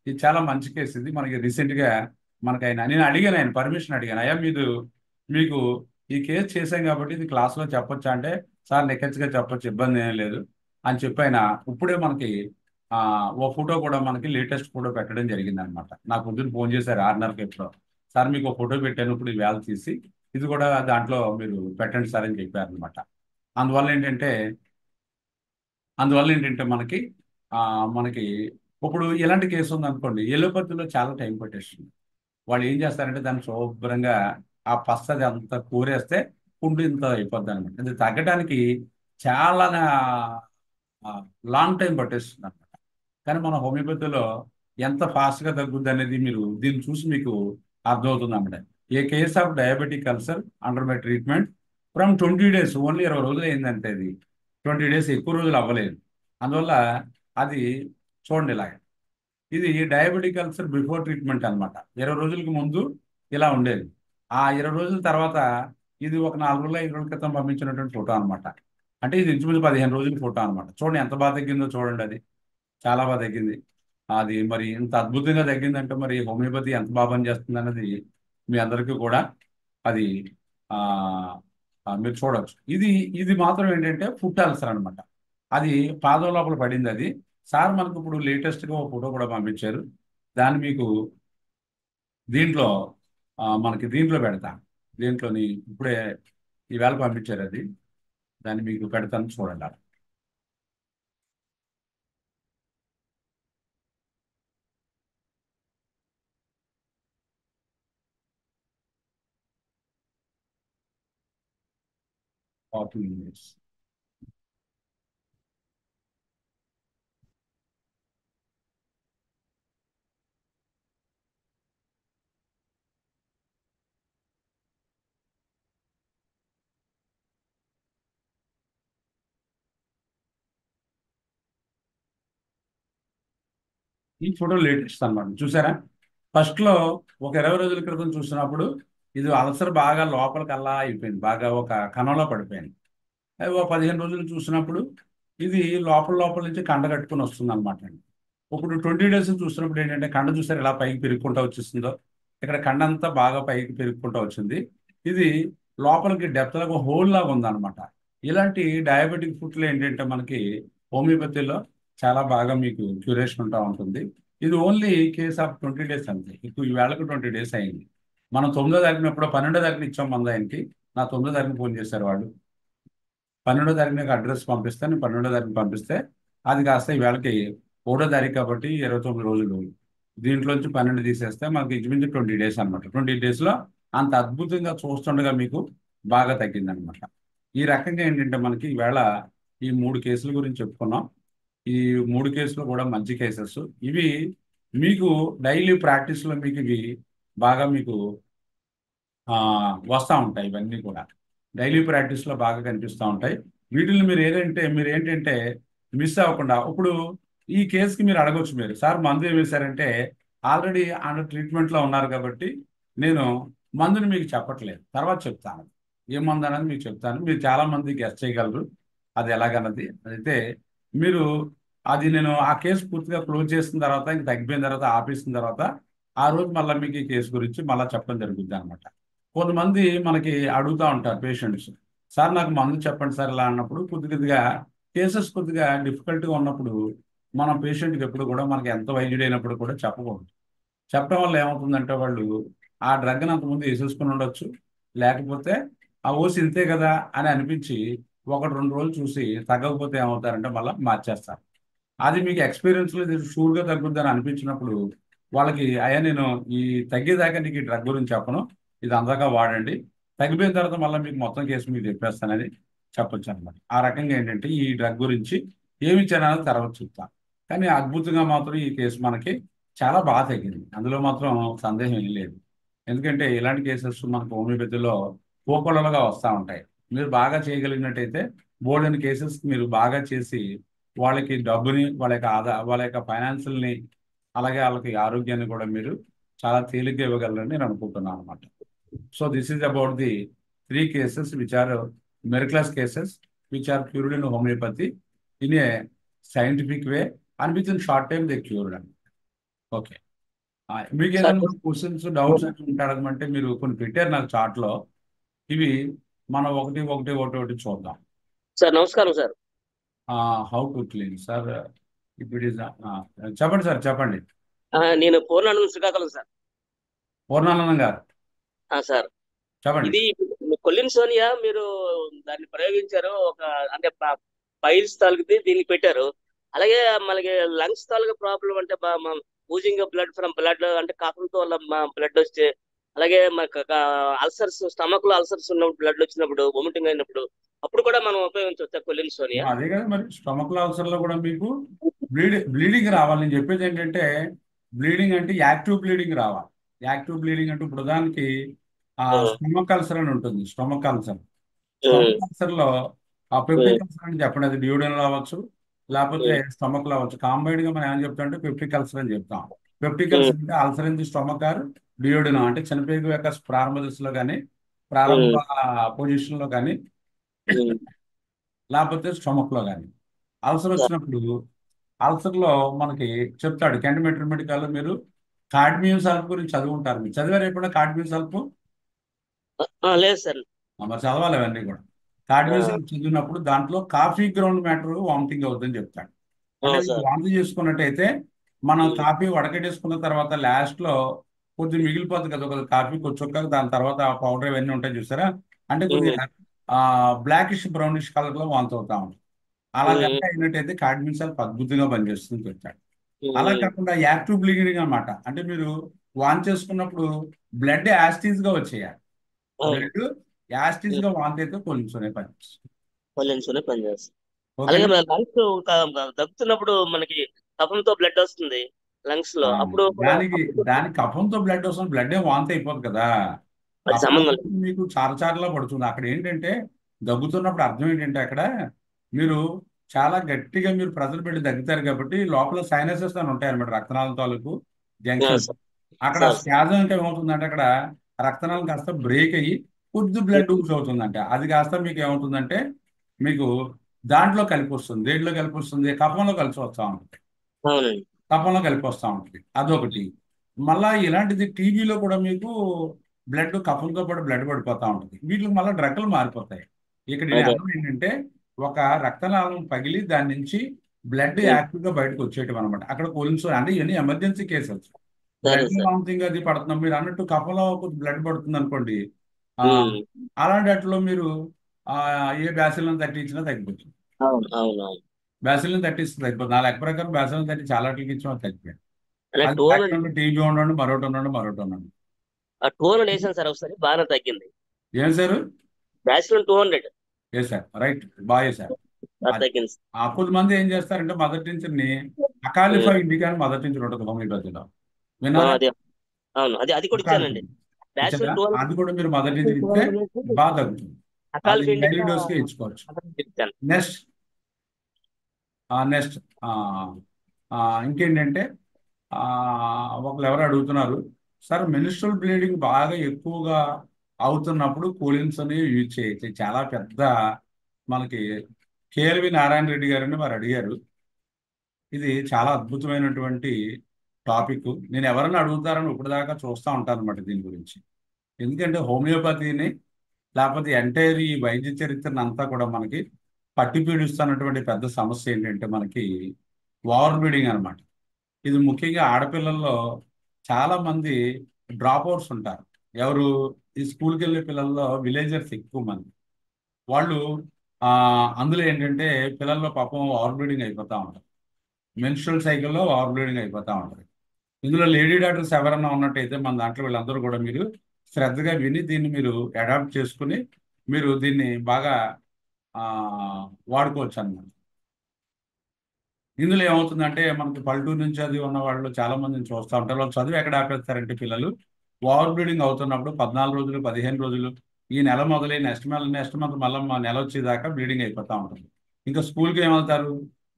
ఇది చాలా మంచి కేసు. ఇది మనకి రీసెంట్గా ఆయన నేను అడిగాను, ఆయన పర్మిషన్ అడిగాను, అయ్యా మీకు ఈ కేసు చేశాం కాబట్టి ఇది క్లాస్లో చెప్పొచ్చా అంటే సార్ నెక్కచ్చిగా చెప్పొచ్చు, ఇబ్బంది ఏం లేదు అని చెప్పి ఆయన ఇప్పుడే మనకి ఓ ఫోటో కూడా మనకి లేటెస్ట్ ఫోటో పెట్టడం జరిగింది అనమాట. నాకు పొద్దున్న ఫోన్ చేశారు 6:30కి ఎప్పుడో, సార్ మీకు ఒక ఫోటో పెట్టాను ఇప్పుడు ఈ వేళ తీసి ఇది కూడా దాంట్లో మీరు పెట్టండి సార్ అని చెప్పారు అనమాట. అందువల్ల ఏంటంటే మనకి మనకి ఇప్పుడు ఇలాంటి కేసు ఉంది అనుకోండి, ఎలోపతిలో చాలా టైం పట్టేస్తుంది. వాళ్ళు ఏం చేస్తారంటే దాన్ని శుభ్రంగా ఆ పస్తది అంతా కూరేస్తే పుండు ఇంత అయిపోద్ది అనమాట. ఇది తగ్గడానికి చాలా లాంగ్ టైం పట్టేస్తుంది అనమాట. కానీ మన హోమియోపతిలో ఎంత ఫాస్ట్గా తగ్గుద్ది అనేది మీరు దీన్ని చూసి మీకు అర్థమవుతుంది అన్నమాట. A case of diabetic ulcer under my treatment from 20 days, only 20 రోజులు అయిందంటే అది 20 days, ఎక్కువ రోజులు అవ్వలేదు. అందువల్ల అది చూడండి ఇలాగ, ఇది డయాబెటిక్ అల్సర్ బిఫోర్ ట్రీట్మెంట్ అనమాట. 20 రోజులకి ముందు ఇలా ఉండేది, ఆ 20 రోజుల తర్వాత ఇది ఒక 4 రోజుల 5 రోజుల క్రితం పంపించినటువంటి ఫోటో అనమాట. అంటే ఇది ఇంచుమించు 15 రోజుల ఫోటో అనమాట. చూడండి ఎంత బాగా తగ్గిందో చూడండి, అది చాలా బాగా తగ్గింది. అది మరి ఇంత అద్భుతంగా తగ్గిందంటే మరి హోమియోపతి ఎంత బాగా పనిచేస్తుంది అన్నది మీ అందరికీ కూడా అది ఆ మీరు చూడవచ్చు. ఇది మాత్రం ఏంటంటే ఫుట్ అల్సర్ అనమాట. అది పాదం లోపల పడింది. అది సార్ మనకు ఇప్పుడు లేటెస్ట్గా ఒక ఫోటో కూడా పంపించారు, దాన్ని మీకు దీంట్లో మనకి దీంట్లో పెడతాను. దీంట్లోని ఇప్పుడే ఈవేళ పంపించారు, అది దాన్ని మీకు పెడతాను చూడండి. minutes. ఈ ఫోటో లేటెస్ట్ అనమాట. చూసారా, ఫస్ట్లో ఒక 20 రోజుల క్రితం చూసినప్పుడు ఇది అల్సర్ బాగా లోపలికి అలా అయిపోయింది, బాగా ఒక కణంలో పడిపోయింది. అది ఒక 15 రోజులు చూసినప్పుడు ఇది లోపల నుంచి కండ కట్టుకుని వస్తుంది అనమాట అండి. ఇప్పుడు 20 days చూసినప్పుడు ఏంటంటే కండ చూసారు ఎలా పైకి పెరుగుకుంటూ వచ్చేస్తుందో, ఇక్కడ కండ అంతా బాగా పైకి పెరుగుకుంటూ వచ్చింది. ఇది లోపలికి డెప్త్లో ఒక హోల్ లాగా ఉందన్నమాట. ఇలాంటి డయాబెటిక్ ఫుడ్లో ఏంటంటే మనకి హోమియోపతిలో చాలా బాగా మీకు క్యూరేషన్ ఉంటా ఉంటుంది. ఇది ఓన్లీ కేస్ ఆఫ్ 20 days అంతే. ఇప్పుడు ఈ వేళకు 20 days అయింది. మనం 9వ తారీఖున ఎప్పుడో 12వ తారీఖున ఇచ్చాం మంది ఆయనకి. నా 9వ తారీఖున ఫోన్ చేశారు వాళ్ళు. 12వ తారీఖున అడ్రస్ పంపిస్తే నేను 12వ తారీఖున పంపిస్తే అది కాస్త ఈ వేళకి 1వ తారీఖు కాబట్టి 29 రోజులు. దీంట్లోంచి 12 తీసేస్తే మనకి ఇంచుమించు 20 డేస్ అనమాట. 20 డేస్లో అంత అద్భుతంగా చూస్తుండగా మీకు బాగా తగ్గిందనమాట. ఈ రకంగా ఏంటంటే మనకి ఈవేళ ఈ 3 కేసుల గురించి చెప్పుకున్నాం. ఈ 3 కేసులు కూడా మంచి కేసెస్. ఇవి మీకు డైలీ ప్రాక్టీస్లో మీకు ఇవి బాగా మీకు వస్తూ ఉంటాయి. ఇవన్నీ కూడా డైలీ ప్రాక్టీస్లో బాగా కనిపిస్తూ ఉంటాయి. వీటిని మీరు ఏంటంటే మిస్ అవ్వకుండా, ఇప్పుడు ఈ కేసుకి మీరు అడగొచ్చు, మీరు సార్ మందు ఏం వేశారంటే ఆల్రెడీ అండర్ ట్రీట్మెంట్లో ఉన్నారు కాబట్టి నేను మందుని మీకు చెప్పట్లేదు, తర్వాత చెప్తాను ఏ మందు అనేది మీకు చెప్తాను. మీరు చాలా మంది గెస్ట్ చేయగలరు అది ఎలాగన్నది. అయితే మీరు అది నేను ఆ కేసు పూర్తిగా క్లోజ్ చేసిన తర్వాత, ఇంక తగ్గిపోయిన తర్వాత ఆపేసిన తర్వాత ఆ రోజు మళ్ళీ మీకు ఈ కేసు గురించి మళ్ళీ చెప్పడం జరుగుతుంది అనమాట. కొంతమంది మనకి అడుగుతూ ఉంటారు పేషెంట్స్, సార్ నాకు మందు చెప్పండి సార్ ఇలా అన్నప్పుడు కొద్దిగా కేసెస్ కొద్దిగా డిఫికల్ట్గా ఉన్నప్పుడు మనం పేషెంట్కి ఎప్పుడు కూడా మనకి ఎంత వైద్యుడైనప్పుడు కూడా చెప్పకూడదు. చెప్పడం వల్ల ఏమవుతుందంటే వాళ్ళు ఆ డ్రగ్ని అంతకుముందు వేసేసుకుని ఉండొచ్చు, లేకపోతే ఆ ఓసి ఇంతే కదా అని అనిపించి 1-2 రోజులు చూసి తగ్గకపోతే ఏమవుతారంటే మళ్ళీ మార్చేస్తారు. అది మీకు ఎక్స్పీరియన్స్లో షూర్గా తగ్గుద్దని అనిపించినప్పుడు వాళ్ళకి అయ్యా నేను ఈ తగ్గేదాకా నీకు ఈ డ్రగ్ గురించి చెప్పను, ఇది అందాక వాడండి, తగ్గిపోయిన తర్వాత మళ్ళీ మీకు మొత్తం కేసు మీకు చెప్పేస్తానని చెప్పొచ్చు అనమాట. ఆ రకంగా ఏంటంటే ఈ డ్రగ్ గురించి ఏమి ఇచ్చానని తర్వాత చెప్తాను. కానీ అద్భుతంగా మాత్రం ఈ కేసు మనకి చాలా బాగా తగ్గింది, అందులో మాత్రం సందేహం ఏం లేదు. ఎందుకంటే ఇలాంటి కేసెస్ మనకు హోమియోపతిలో కోకొల్లలుగా వస్తూ ఉంటాయి. మీరు బాగా చేయగలిగినట్టయితే బోల్డెన్ కేసెస్ మీరు బాగా చేసి వాళ్ళకి డబ్బుని, వాళ్ళ యొక్క ఫైనాన్షియల్ని, అలాగే వాళ్ళకి ఆరోగ్యాన్ని కూడా మీరు చాలా తేలిగ్గా ఇవ్వగలరని నేను అనుకుంటున్నాను అనమాట. So this is about the 3 cases which are miraculous cases which are cured in homeopathy in a scientific way and within short time they cured. Okay, మీకు ఏదైనా క్వశ్చన్స్ డౌట్స్ ఉంటే అడగమంటే మీరు కొన్ని పెట్టారు నాకు చార్ట్లో, ఇవి మనం ఒకటి చూద్దాం. సార్ నమస్కారం sir. How to clean sir ఇప్పుడు చెప్పండి సార్, చెప్పండి. నేను పూర్ణానంద శ్రీకాకుళం సార్. పూర్ణానందం గారు సార్ చెప్పండి. ఇది కొల్లిన్ సోనియా మీరు దాన్ని ప్రయోగించారు, ఒక అంటే పైల్స్ తాలూకుది దీనికి పెట్టారు. అలాగే మనకి లంగ్స్ తాలూకు ప్రాబ్లం అంటే ఊజింగ్ బ్లడ్ ఫ్రమ్ బ్లడ్ అంటే కాఫంతో బ్లడ్ వస్తే, అలాగే మనకు అల్సర్స్, స్టమక్ లో అల్సర్స్ ఉన్నప్పుడు బ్లడ్ వచ్చినప్పుడు, వామిటింగ్ అయినప్పుడు అప్పుడు కూడా మనం ఉపయోగించవచ్చు కొల్లిన్ సోనియా. అదే కదా మరి, స్టమక్ లో అల్సర్ లో కూడా మీకు బ్లీడింగ్ రావాలి. నేను చెప్పేది ఏంటంటే బ్లీడింగ్ అంటే యాక్టివ్ బ్లీడింగ్ రావాలి. యాక్టివ్ బ్లీడింగ్ అంటే ఇప్పుడు దానికి స్టమక్ అల్సర్ అని ఉంటుంది. స్టమక్ అల్సర్ లో ఆ పెప్టిక్ అల్సర్ అని చెప్పండి, అది డ్యూడెన్ రావచ్చు లేకపోతే స్టమక్ లో అవ్వచ్చు. కాంబైన్డ్ గా మనం ఏం చెప్తాం అంటే పెప్టిక్ అల్సర్ అని చెప్తాం. పెప్టిక్ అల్సర్ అంటే ulcer in the stomach or duodenum, అంటే చనిపోయే యొక్క ప్రారంభ దశలో కానీ ప్రారంభ పొజిషన్ లో కానీ లేకపోతే స్టమక్ లో కానీ అల్సర్ వచ్చినప్పుడు, అల్సర్ లో మనకి చెప్తాడు కెంట్ మెడికల్ లో మీరు కాడ్మియం సల్ఫ్ గురించి చదువుకుంటారు. మీరు చదివారు ఎప్పుడైనా కాడ్మియం సల్ఫ్? లేదు సార్. మరి చదవాలి అవన్నీ కూడా. కాడ్మియం సల్ఫ్ చదివినప్పుడు దాంట్లో కాఫీ గ్రౌండ్ మ్యాటర్ వామిటింగ్ అవుతుందని చెప్తాడు. అంటే మీరు వాంతి చేసుకున్నట్టయితే మనం కాఫీ వడకట్టేసుకున్న తర్వాత లాస్ట్ లో కొద్దిగా మిగిలిపోతుంది కదా, కొద్దిగా కాఫీ కొద్దిగా, దాని తర్వాత పౌడర్ ఇవన్నీ ఉంటాయి చూసారా, అంటే కొద్దిగా బ్లాకిష్ బ్రౌనిష్ కలర్ లో వాంతి అవుతా ఉంటుంది. అలా కనుక అయినట్టయితే కాడ్మియం సల్ఫ్ అద్భుతంగా పనిచేస్తుంది చెప్తాడు. అలా కాకుండా యాక్టివ్ బ్లీడింగ్ అనమాట, అంటే మీరు వాంతి చేసుకున్నప్పుడు బ్లడ్ యాసిటీస్ గా వచ్చేయాలి. బ్లడ్ యాసిటీస్ గా వాంతి అయితే కొలిన్సోనే పనిచేస్తుంది. అలాగే లంగ్స్ దగ్గుతున్నప్పుడు మనకి కఫంతో బ్లడ్ వస్తుంది లంగ్స్ లో, అప్పుడు దానికి కఫంతో బ్లడ్ వస్తుంది, బ్లడ్ ఏం వాంతి అయిపోదు కదా, మీకు చారచారలా పడుతుంది. అక్కడ ఏంటంటే దగ్గుతున్నప్పుడు అర్థం ఏంటంటే అక్కడ మీరు చాలా గట్టిగా మీరు ప్రెజర్ పెట్టి దగ్గుతారు కాబట్టి లోపల సైనసెస్ అని ఉంటాయి అనమాట, రక్తనాళం తాలూకు జంక్షన్స్. అక్కడ స్పాజం ఇంకా ఏమవుతుందంటే అక్కడ రక్తనాళం కాస్త బ్రేక్ అయ్యి కొద్ది బ్లడ్ ఊస్ అవుతుందంటే అది కాస్త మీకు ఏమవుతుందంటే మీకు దాంట్లో కలిపి వస్తుంది. దేంట్లో కలిపి వస్తుంది? కఫంలో కలిసి వస్తూ ఉంటుంది, కఫంలో కలిపి వస్తూ ఉంటుంది. అదొకటి. మళ్ళా ఇలాంటిది టీబీలో కూడా మీకు బ్లడ్ కఫంతో పాటు బ్లడ్ పడిపోతూ ఉంటుంది. వీటికి మళ్ళీ డ్రగ్లు మారిపోతాయి. ఇక్కడ అర్థం ఏంటంటే ఒక రక్తనాళం పగిలి దాని నుంచి బ్లడ్ యాక్టివ్ గా బయటకు వచ్చేయటం అనమాట. అక్కడ కొలిన్సోనియా అంటే ఇవన్నీ ఎమర్జెన్సీ కేసెస్. సరే బ్లడ్ సార్. వామిటింగ్ అది పడుతున్నాం, మీరు అన్నట్టు కఫలో బ్లడ్ పడుతుంది అనుకోండి, ఆ, ఉమ్. అలాంటి వాటిలో మీరు ఏ బ్యాసిల్ని తగ్గించినా తగ్గిపోతుంది. అవును అవును అవును. బ్యాసిల్ని తగ్గిస్తుంది తగ్గిపోతుంది. నా లెక్క ప్రకారం బ్యాసిల్ని తగ్గి చాలా వాటికి ఇచ్చిన తగ్గిపోయాయి. అలా అది టోన్ తగ్గకుండా టీబీ ఉండండి, మరొకటి ఉండండి, మరొకటి ఉండండి. ఆ టోన్ వేసాను సార్ ఒకసారి, బాగానే తగ్గింది. ఏం సార్? బ్యాచిలర్ 200 వేసారు, రైట్, బాగా వేసారు. అది తగ్గింది. కొంతమంది ఏం చేస్తారంటే మొదటి నుంచి అకాలిఫా ఇండికా అని మొదటి నుంచి ఉంటుంది హోమియోపతిలో, ఆ, విన్నారా? అదే అవును, అది కూడా ఇచ్చానండి. బ్యాచిలర్ ఇచ్చారా? 200 అది కూడా మీరు మొదటి నుంచి ఇస్తే బాగా తగ్గుతుంది. అది అకాల్ఫ్ డైలీ ఇండికా డోస్కే ఇచ్చుకోవచ్చు. ఇచ్చాను. నెక్స్ట్ నెక్స్ట్ ఇంకేంటంటే ఒకరు ఎవరు అడుగుతున్నారు, సార్ మెన్స్ట్రువల్ బ్లీడింగ్ బాగా ఎక్కువగా అవుతున్నప్పుడు కూలిన్స్ అనేవి యూజ్ చేయొచ్చు. చాలా పెద్ద మనకి కేఎల్వి నారాయణ రెడ్డి గారని వారు అడిగారు. ఇది చాలా అద్భుతమైనటువంటి టాపిక్. నేను ఎవరైనా అడుగుతారని ఇప్పటిదాకా చూస్తూ ఉంటాను అనమాట దీని గురించి. ఎందుకంటే హోమియోపతిని లేకపోతే ఎంటైర్ ఈ వైద్య చరిత్రను అంతా కూడా మనకి పట్టి పీడిస్తున్నటువంటి పెద్ద సమస్య ఏంటంటే మనకి ఓవర్ బ్లీడింగ్ అనమాట. ఇది ముఖ్యంగా ఆడపిల్లల్లో చాలా మంది డ్రాప్ అవుట్స్ ఉంటారు. ఎవరు? ఈ స్కూల్కి వెళ్ళే పిల్లల్లో విలేజర్స్ ఎక్కువ మంది. వాళ్ళు అందులో ఏంటంటే పిల్లల్లో పాపం ఓవర్ బ్లీడింగ్ అయిపోతూ ఉంటారు. మెన్స్ట్రువల్ సైకిల్లో ఓవర్ బ్లీడింగ్ అయిపోతూ ఉంటారు. ఇందులో లేడీ డాక్టర్స్ ఎవరన్నా ఉన్నట్టయితే మన దాంట్లో వీళ్ళందరూ కూడా మీరు శ్రద్ధగా విని దీన్ని మీరు అడాప్ట్ చేసుకుని మీరు దీన్ని బాగా వాడుకోవచ్చు అన్నమాట. ఇందులో ఏమవుతుందంటే మనకి పల్లెటూరు నుంచి అది ఉన్న వాళ్ళు చాలా మందిని చూస్తూ ఉంటారు. వాళ్ళు చదువు ఎక్కడ ఆపేస్తారంటే పిల్లలు ఓవర్ బ్లీడింగ్ అవుతున్నప్పుడు 14 రోజులు 15 రోజులు ఈ నెల మొదలై నెక్స్ట్ మంత్ మళ్ళీ నెల వచ్చేదాకా బ్లీడింగ్ అయిపోతూ ఉంటుంది. ఇంకా స్కూల్కి ఏమవుతారు,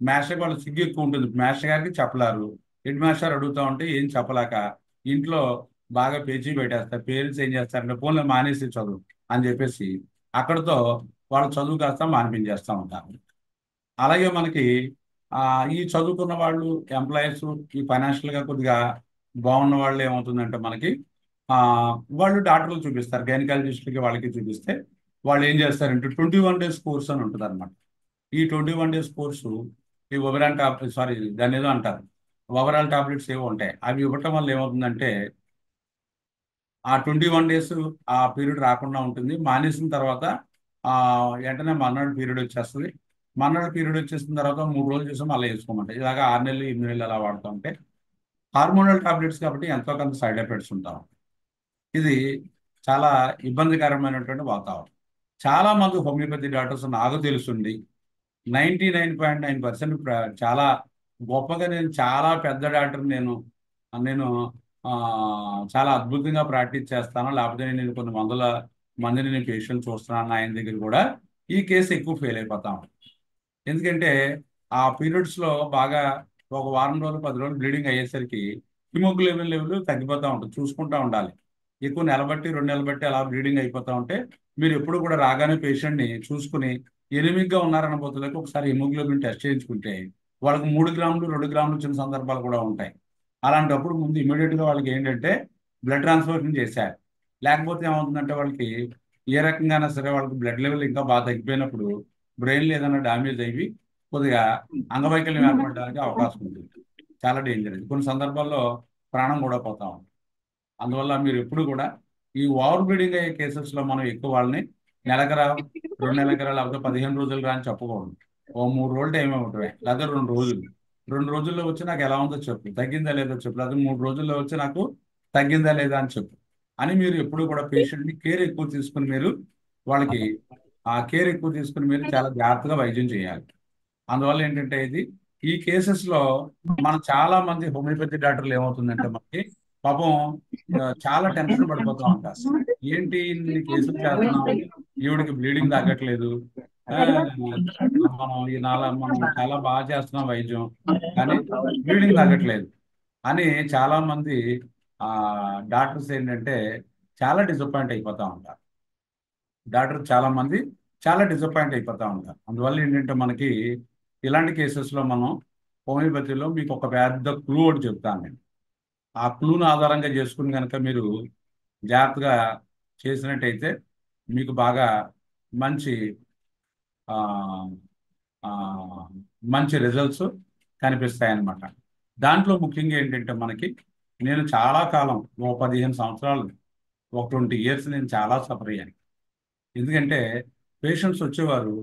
మాస్టర్ వాళ్ళు సిగ్గు ఎక్కువ ఉంటుంది, మాస్టర్ గారికి చెప్పలేరు. హెడ్ మాస్టర్ అడుగుతూ ఉంటే ఏం చెప్పలేక ఇంట్లో బాగా పేచీ పెట్టేస్తారు. పేరెంట్స్ ఏం చేస్తారంటే ఫోన్లో మానేసి చదువు అని చెప్పేసి అక్కడితో వాళ్ళ చదువు కాస్త మానిపించేస్తూ ఉంటారు. అలాగే మనకి ఈ చదువుకున్న వాళ్ళు ఎంప్లాయీస్ ఈ ఫైనాన్షియల్గా కొద్దిగా బాగున్న వాళ్ళు ఏమవుతుందంటే మనకి వాళ్ళు డాక్టర్లు చూపిస్తారు, గైనకాలజిస్ట్లకి వాళ్ళకి చూపిస్తే వాళ్ళు ఏం చేస్తారంటే 21 days కోర్స్ అని ఉంటుంది అనమాట. ఈ 21 days కోర్సు ఈ ఓవరాల్ దాన్ని ఏదో అంటారు, ఓవరాల్ టాబ్లెట్స్ ఏవో ఉంటాయి. అవి ఇవ్వటం వల్ల ఏమవుతుందంటే ఆ 21 days ఆ పీరియడ్ రాకుండా ఉంటుంది. మానేసిన తర్వాత వెంటనే మర్నాడు పీరియడ్ వచ్చేస్తుంది. మర్నాడు పీరియడ్ వచ్చేసిన తర్వాత 3 రోజులు చేసి మళ్ళీ వేసుకోమంటాయి. ఇలాగా 6 నెలలు 8 నెలలు అలా వాడుతూ ఉంటే హార్మోనల్ టాబ్లెట్స్ కాబట్టి ఎంతో కొంత సైడ్ ఎఫెక్ట్స్ ఉంటాం. ఇది చాలా ఇబ్బందికరమైనటువంటి వాతావరణం. చాలా మంది హోమియోపతి డాక్టర్స్ నాకు తెలుసుండి 99.9% చాలా గొప్పగా నేను చాలా పెద్ద డాక్టర్, నేను చాలా అద్భుతంగా ప్రాక్టీస్ చేస్తాను, లేకపోతే నేను కొన్ని వందల మందిని నేను పేషెంట్ చూస్తున్నాను ఆయన దగ్గర కూడా ఈ కేసు ఎక్కువ ఫెయిల్ అయిపోతాం. ఎందుకంటే ఆ పీరియడ్స్లో బాగా ఒక వారం రోజులు 10 రోజులు బ్లీడింగ్ అయ్యేసరికి హిమోగ్లోబిన్ లెవెల్ తగ్గిపోతూ ఉంటుంది, చూసుకుంటూ ఉండాలి. ఎక్కువ నెల బట్టి 2 నెలలు బట్టి అలా బ్లీడింగ్ అయిపోతూ ఉంటే మీరు ఎప్పుడు కూడా రాగానే పేషెంట్ని చూసుకుని ఎనిమిగ్గా ఉన్నారన్న పోతులకు ఒకసారి హిమోగ్లోబిన్ టెస్ట్ చేయించుకుంటే వాళ్ళకి 3 గ్రాములు 2 గ్రాములు వచ్చిన సందర్భాలు కూడా ఉంటాయి. అలాంటప్పుడు ముందు ఇమీడియట్గా వాళ్ళకి ఏంటంటే బ్లడ్ ట్రాన్స్ఫ్యూషన్ చేశారు. లేకపోతే ఏమవుతుందంటే వాళ్ళకి ఏ రకంగానే సరే వాళ్ళకి బ్లడ్ లెవెల్ ఇంకా బాగా తగ్గిపోయినప్పుడు బ్రెయిన్లో ఏదైనా డ్యామేజ్ అయ్యి కొద్దిగా అంగవైకల్యం ఏర్పడడానికి అవకాశం ఉంటుంది. చాలా డేంజర్. కొన్ని సందర్భాల్లో ప్రాణం కూడా పోతా ఉంటుంది. అందువల్ల మీరు ఎప్పుడు కూడా ఈ ఓవర్ బ్లీడింగ్ అయ్యే కేసెస్లో మనం ఎక్కువ వాళ్ళని నెలకరా 2 నెలకరా లేకపోతే 15 రోజులు రా అని చెప్పకూడదు. ఓ 3 రోజులు టైం ఇవ్వటమే, లేదా 2 రోజుల్లో వచ్చి నాకు ఎలా ఉందో చెప్పు, తగ్గిందా లేదో చెప్పు, లేదా 3 రోజుల్లో వచ్చి నాకు తగ్గిందా లేదా అని చెప్పు అని మీరు ఎప్పుడు కూడా పేషెంట్ని కేర్ ఎక్కువ తీసుకుని మీరు వాళ్ళకి కేర్ ఎక్కువ తీసుకుని మీరు చాలా జాగ్రత్తగా వైద్యం చేయాలి. అందువల్ల ఏంటంటే ఈ కేసెస్లో మన చాలా మంది హోమియోపతి డాక్టర్లు ఏమవుతుందంటే మనకి పాపం చాలా టెన్షన్ పడిపోతూ ఉంటారు. ఏంటి ఇన్ని కేసులు చేస్తున్నాం, ఈవిడికి బ్లీడింగ్ తగ్గట్లేదు, మనం చాలా బాగా చేస్తున్నాం వైద్యం కానీ బ్లీడింగ్ తగ్గట్లేదు అని చాలా మంది డాక్టర్స్ ఏంటంటే చాలా డిసప్పాయింట్ అయిపోతూ ఉంటారు. డాక్టర్ చాలా మంది చాలా డిసప్పాయింట్ అయిపోతూ ఉంటారు. అందువల్ల ఏంటంటే మనకి ఇలాంటి కేసెస్లో మనం హోమియోపతిలో మీకు ఒక పెద్ద క్లూ ఒకటి చెప్తాను నేను. ఆ క్లూను ఆధారంగా చేసుకుని కనుక మీరు జాగ్రత్తగా చేసినట్టయితే మీకు బాగా మంచి మంచి రిజల్ట్స్ కనిపిస్తాయి అన్నమాట. దాంట్లో ముఖ్యంగా ఏంటంటే మనకి నేను చాలా కాలం, ఒక 15 సంవత్సరాలు, ఒక 20 ఇయర్స్ నేను చాలా సఫర్ అయ్యాను. ఎందుకంటే పేషెంట్స్ వచ్చేవారు,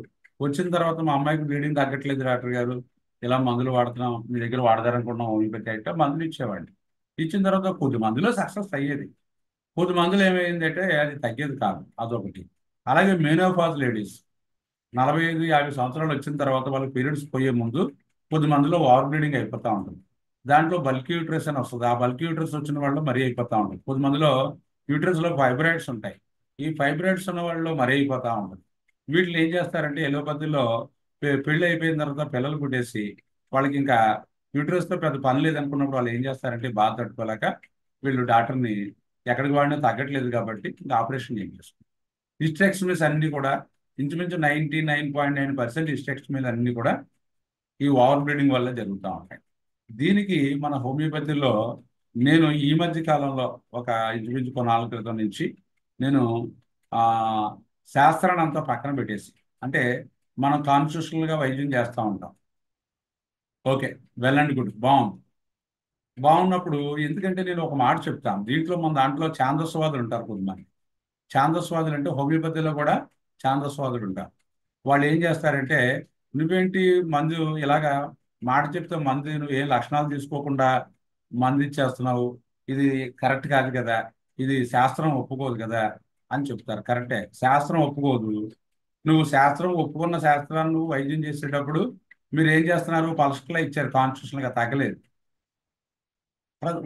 వచ్చిన తర్వాత మా అమ్మాయికి బ్లీడింగ్ తగ్గట్లేదు డాక్టర్ గారు, ఇలా మందులు వాడుతున్నాం, మీ దగ్గర వాడదారనుకుంటున్నాం హోమియోపతి అంటే మందులు ఇచ్చేవాడిని. ఇచ్చిన తర్వాత కొద్ది మందులో సక్సెస్ అయ్యేది, కొద్ది మందులు ఏమైందంటే అది తగ్గేది కాదు, అదొకటి. అలాగే మెనోపాజ్ లేడీస్ 45-50 సంవత్సరాలు వచ్చిన తర్వాత వాళ్ళకి పీరియడ్స్ పోయే ముందు కొద్ది మందిలో ఓవర్ బ్లీడింగ్ అయిపోతూ ఉంటుంది. దాంట్లో బల్క్ యూట్రస్ అని వస్తుంది, ఆ బల్క్ యూట్రస్ వచ్చిన వాళ్ళు మరీ అయిపోతూ ఉంటుంది. కొద్ది మందిలో యూట్రస్లో ఫైబ్రాయిడ్స్ ఉంటాయి, ఈ ఫైబ్రాయిడ్స్ ఉన్న వాళ్ళు మరీ అయిపోతూ ఉంటుంది. వీటిని ఏం చేస్తారంటే ఎలోపతిలో పెళ్ళి అయిపోయిన తర్వాత పిల్లలు పుట్టేసి వాళ్ళకి ఇంకా యూట్రస్తో పెద్ద పని లేదనుకున్నప్పుడు వాళ్ళు ఏం చేస్తారంటే బాధ తట్టుకోలేక వీళ్ళు డాక్టర్ని ఎక్కడికి వాడినా తగ్గట్లేదు కాబట్టి ఇంకా ఆపరేషన్ ఏం చేస్తారు. హిస్టెక్టమీస్ అన్ని కూడా ఇంచుమించు 99.9% హిస్టెక్టమీస్ అన్ని కూడా ఈ ఓవర్ బ్లీడింగ్ వల్ల జరుగుతూ ఉంటాయి. దీనికి మన హోమియోపతిలో నేను ఈ మధ్య కాలంలో ఒక ఇంచుమించు 4 నాలుగు క్రితం నుంచి నేను శాస్త్రాన్ని అంతా పక్కన పెట్టేసి, అంటే మనం కాన్స్టిట్యూషనల్గా వైద్యం చేస్తూ ఉంటాం. ఓకే, వెల్ అండ్ గుడ్, బాగున్నప్పుడు ఎందుకంటే నేను ఒక మాట చెప్తాను, మన దాంట్లో ఛాందస్వాదులు ఉంటారు కొంతమంది. ఛాందస్వాదులు అంటే హోమియోపతిలో కూడా ఛాందస్వాదులు ఉంటారు. వాళ్ళు ఏం చేస్తారంటే, నువ్వేంటి మందు ఇలాగా మాట చెప్తే మందు నువ్వు ఏం లక్షణాలు తీసుకోకుండా మందు ఇచ్చేస్తున్నావు, ఇది కరెక్ట్ కాదు కదా, ఇది శాస్త్రం ఒప్పుకోదు కదా అని చెప్తారు. కరెక్టే, శాస్త్రం ఒప్పుకోదు. నువ్వు శాస్త్రం ఒప్పుకున్న శాస్త్రాన్ని నువ్వు వైద్యం చేసేటప్పుడు మీరు ఏం చేస్తున్నారు, పలసట్లా ఇచ్చారు, కాన్స్టిట్యూషన్గా తగ్గలేదు.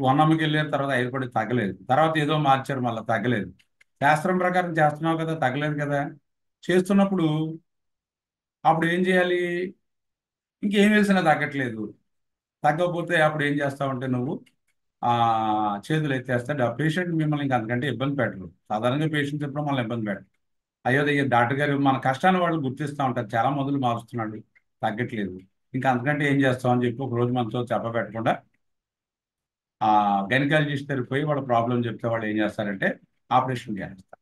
వన్నమ్మకి వెళ్ళిన తర్వాత 5 పడి తగ్గలేదు, తర్వాత ఏదో మార్చారు మళ్ళీ తగ్గలేదు. శాస్త్రం ప్రకారం చేస్తున్నావు కదా, తగ్గలేదు కదా. చేస్తున్నప్పుడు అప్పుడు ఏం చేయాలి, ఇంకేం వేసినా తగ్గట్లేదు. తగ్గకపోతే అప్పుడు ఏం చేస్తావంటే నువ్వు చేతులు ఎత్తేస్తే పేషెంట్ మిమ్మల్ని ఇంకా అంతకంటే ఇబ్బంది పెట్టరు. సాధారణంగా పేషెంట్స్ ఎప్పుడు మనల్ని ఇబ్బంది పెట్టరు. అయ్యో డాక్టర్ గారు మన కష్టాన్ని వాళ్ళు గుర్తిస్తూ ఉంటారు, చాలా మందులు మారుస్తున్నాడు తగ్గట్లేదు, ఇంకా అంతకంటే ఏం చేస్తామని చెప్పి ఒక రోజు మనతో చెప్పబెట్టకుండా గైనకాలజిస్ట్ దగ్గరికి పోయి వాళ్ళ ప్రాబ్లం చెప్తే వాళ్ళు ఏం చేస్తారంటే ఆపరేషన్ చేస్తారు.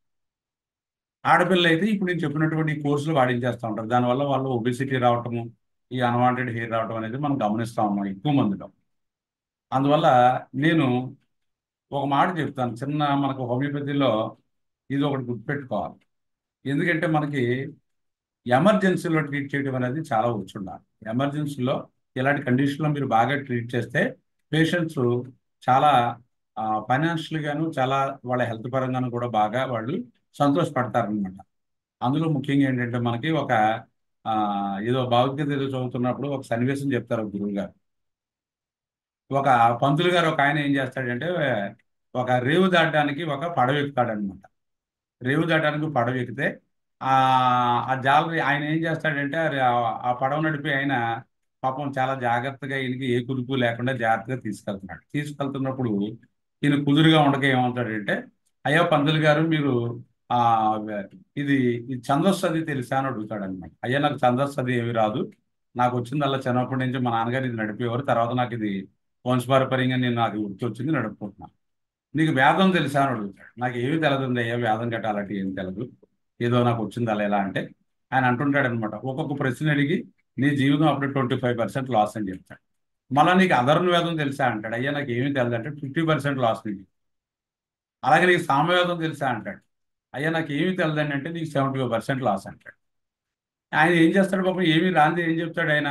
ఆడపిల్ల అయితే ఇప్పుడు నేను చెప్పినటువంటి కోర్సులు వాడించేస్తూ ఉంటారు, దానివల్ల వాళ్ళు ఒబెసిటీ రావటము, ఈ అన్వాంటెడ్ హెయిర్ రావటం అనేది మనం గమనిస్తూ ఉన్నాం ఎక్కువ మందిలో. అందువల్ల నేను ఒక మాట చెప్తాను, మనకు హోమియోపతిలో ఇది ఒకటి గుర్తుపెట్టుకోవాలి. ఎందుకంటే మనకి ఎమర్జెన్సీలో ట్రీట్ చేయడం అనేది చాలా వచ్చి ఉండాలి. ఎమర్జెన్సీలో ఇలాంటి కండిషన్లో మీరు బాగా ట్రీట్ చేస్తే పేషెంట్స్ చాలా ఫైనాన్షియల్గాను, చాలా వాళ్ళ హెల్త్ పరంగాను కూడా బాగా వాళ్ళు సంతోషపడతారనమాట. అందులో ముఖ్యంగా ఏంటంటే మనకి ఒక ఏదో భగవద్గీత ఏదో చదువుతున్నప్పుడు ఒక సన్నివేశం చెప్తారు గురువు గారు. ఒక పంతులు గారు ఒక ఆయన ఏం చేస్తాడంటే ఒక రేవు దాటడానికి ఒక పడవ ఎక్కుతాడనమాట. రేవు దాటడానికి పడవ ఎక్కితే ఆ జాలరి ఆయన ఏం చేస్తాడంటే ఆ పడవ నడిపి ఆయన పాపం చాలా జాగ్రత్తగా ఈయనకి ఏ కుదుపు లేకుండా జాగ్రత్తగా తీసుకెళ్తున్నప్పుడు ఈయన కుదురుగా ఉండక ఏమవుతాడంటే, అయ్యా పంతులు గారు మీరు ఇది ఛందస్సు అది తెలుసా అని అడుగుతాడు అనమాట. అయ్యా నాకు ఛందస్సు అది ఏమి రాదు, నాకు వచ్చిందల్లా చిన్నప్పటి నుంచి మా నాన్నగారు ఇది నడిపేవారు, తర్వాత నాకు ఇది వంశపారపర్యంగా నేను నాకు గుర్తు వచ్చింది నడుపుకుంటున్నాను. నీకు వేదం తెలుసా అని అడుగుతాడు. నాకు ఏమి తెలదుంది అయ్యా, వేదం కట్టాలంటే ఏం తెలదు, ఏదో నాకు వచ్చింది అలా ఎలా అంటే ఆయన అంటుంటాడు అనమాట. ఒక్కొక్క ప్రశ్న అడిగి నీ జీవితం అప్పుడు 25% లాస్ అని చెప్తాడు. మళ్ళీ నీకు అధర్ణ వేదం తెలుసా అంటాడు. అయ్యా నాకు ఏమీ తెలియదు అంటే 50% లాస్ నీకు. అలాగే నీకు సామవేదం తెలుసా అంటాడు. అయ్యా నాకు ఏమీ తెలియదండి అంటే నీకు 75% లాస్ అంటాడు. ఆయన ఏం చేస్తాడు పాపం, ఏమీ రాంది ఏం చెప్తాడు ఆయన,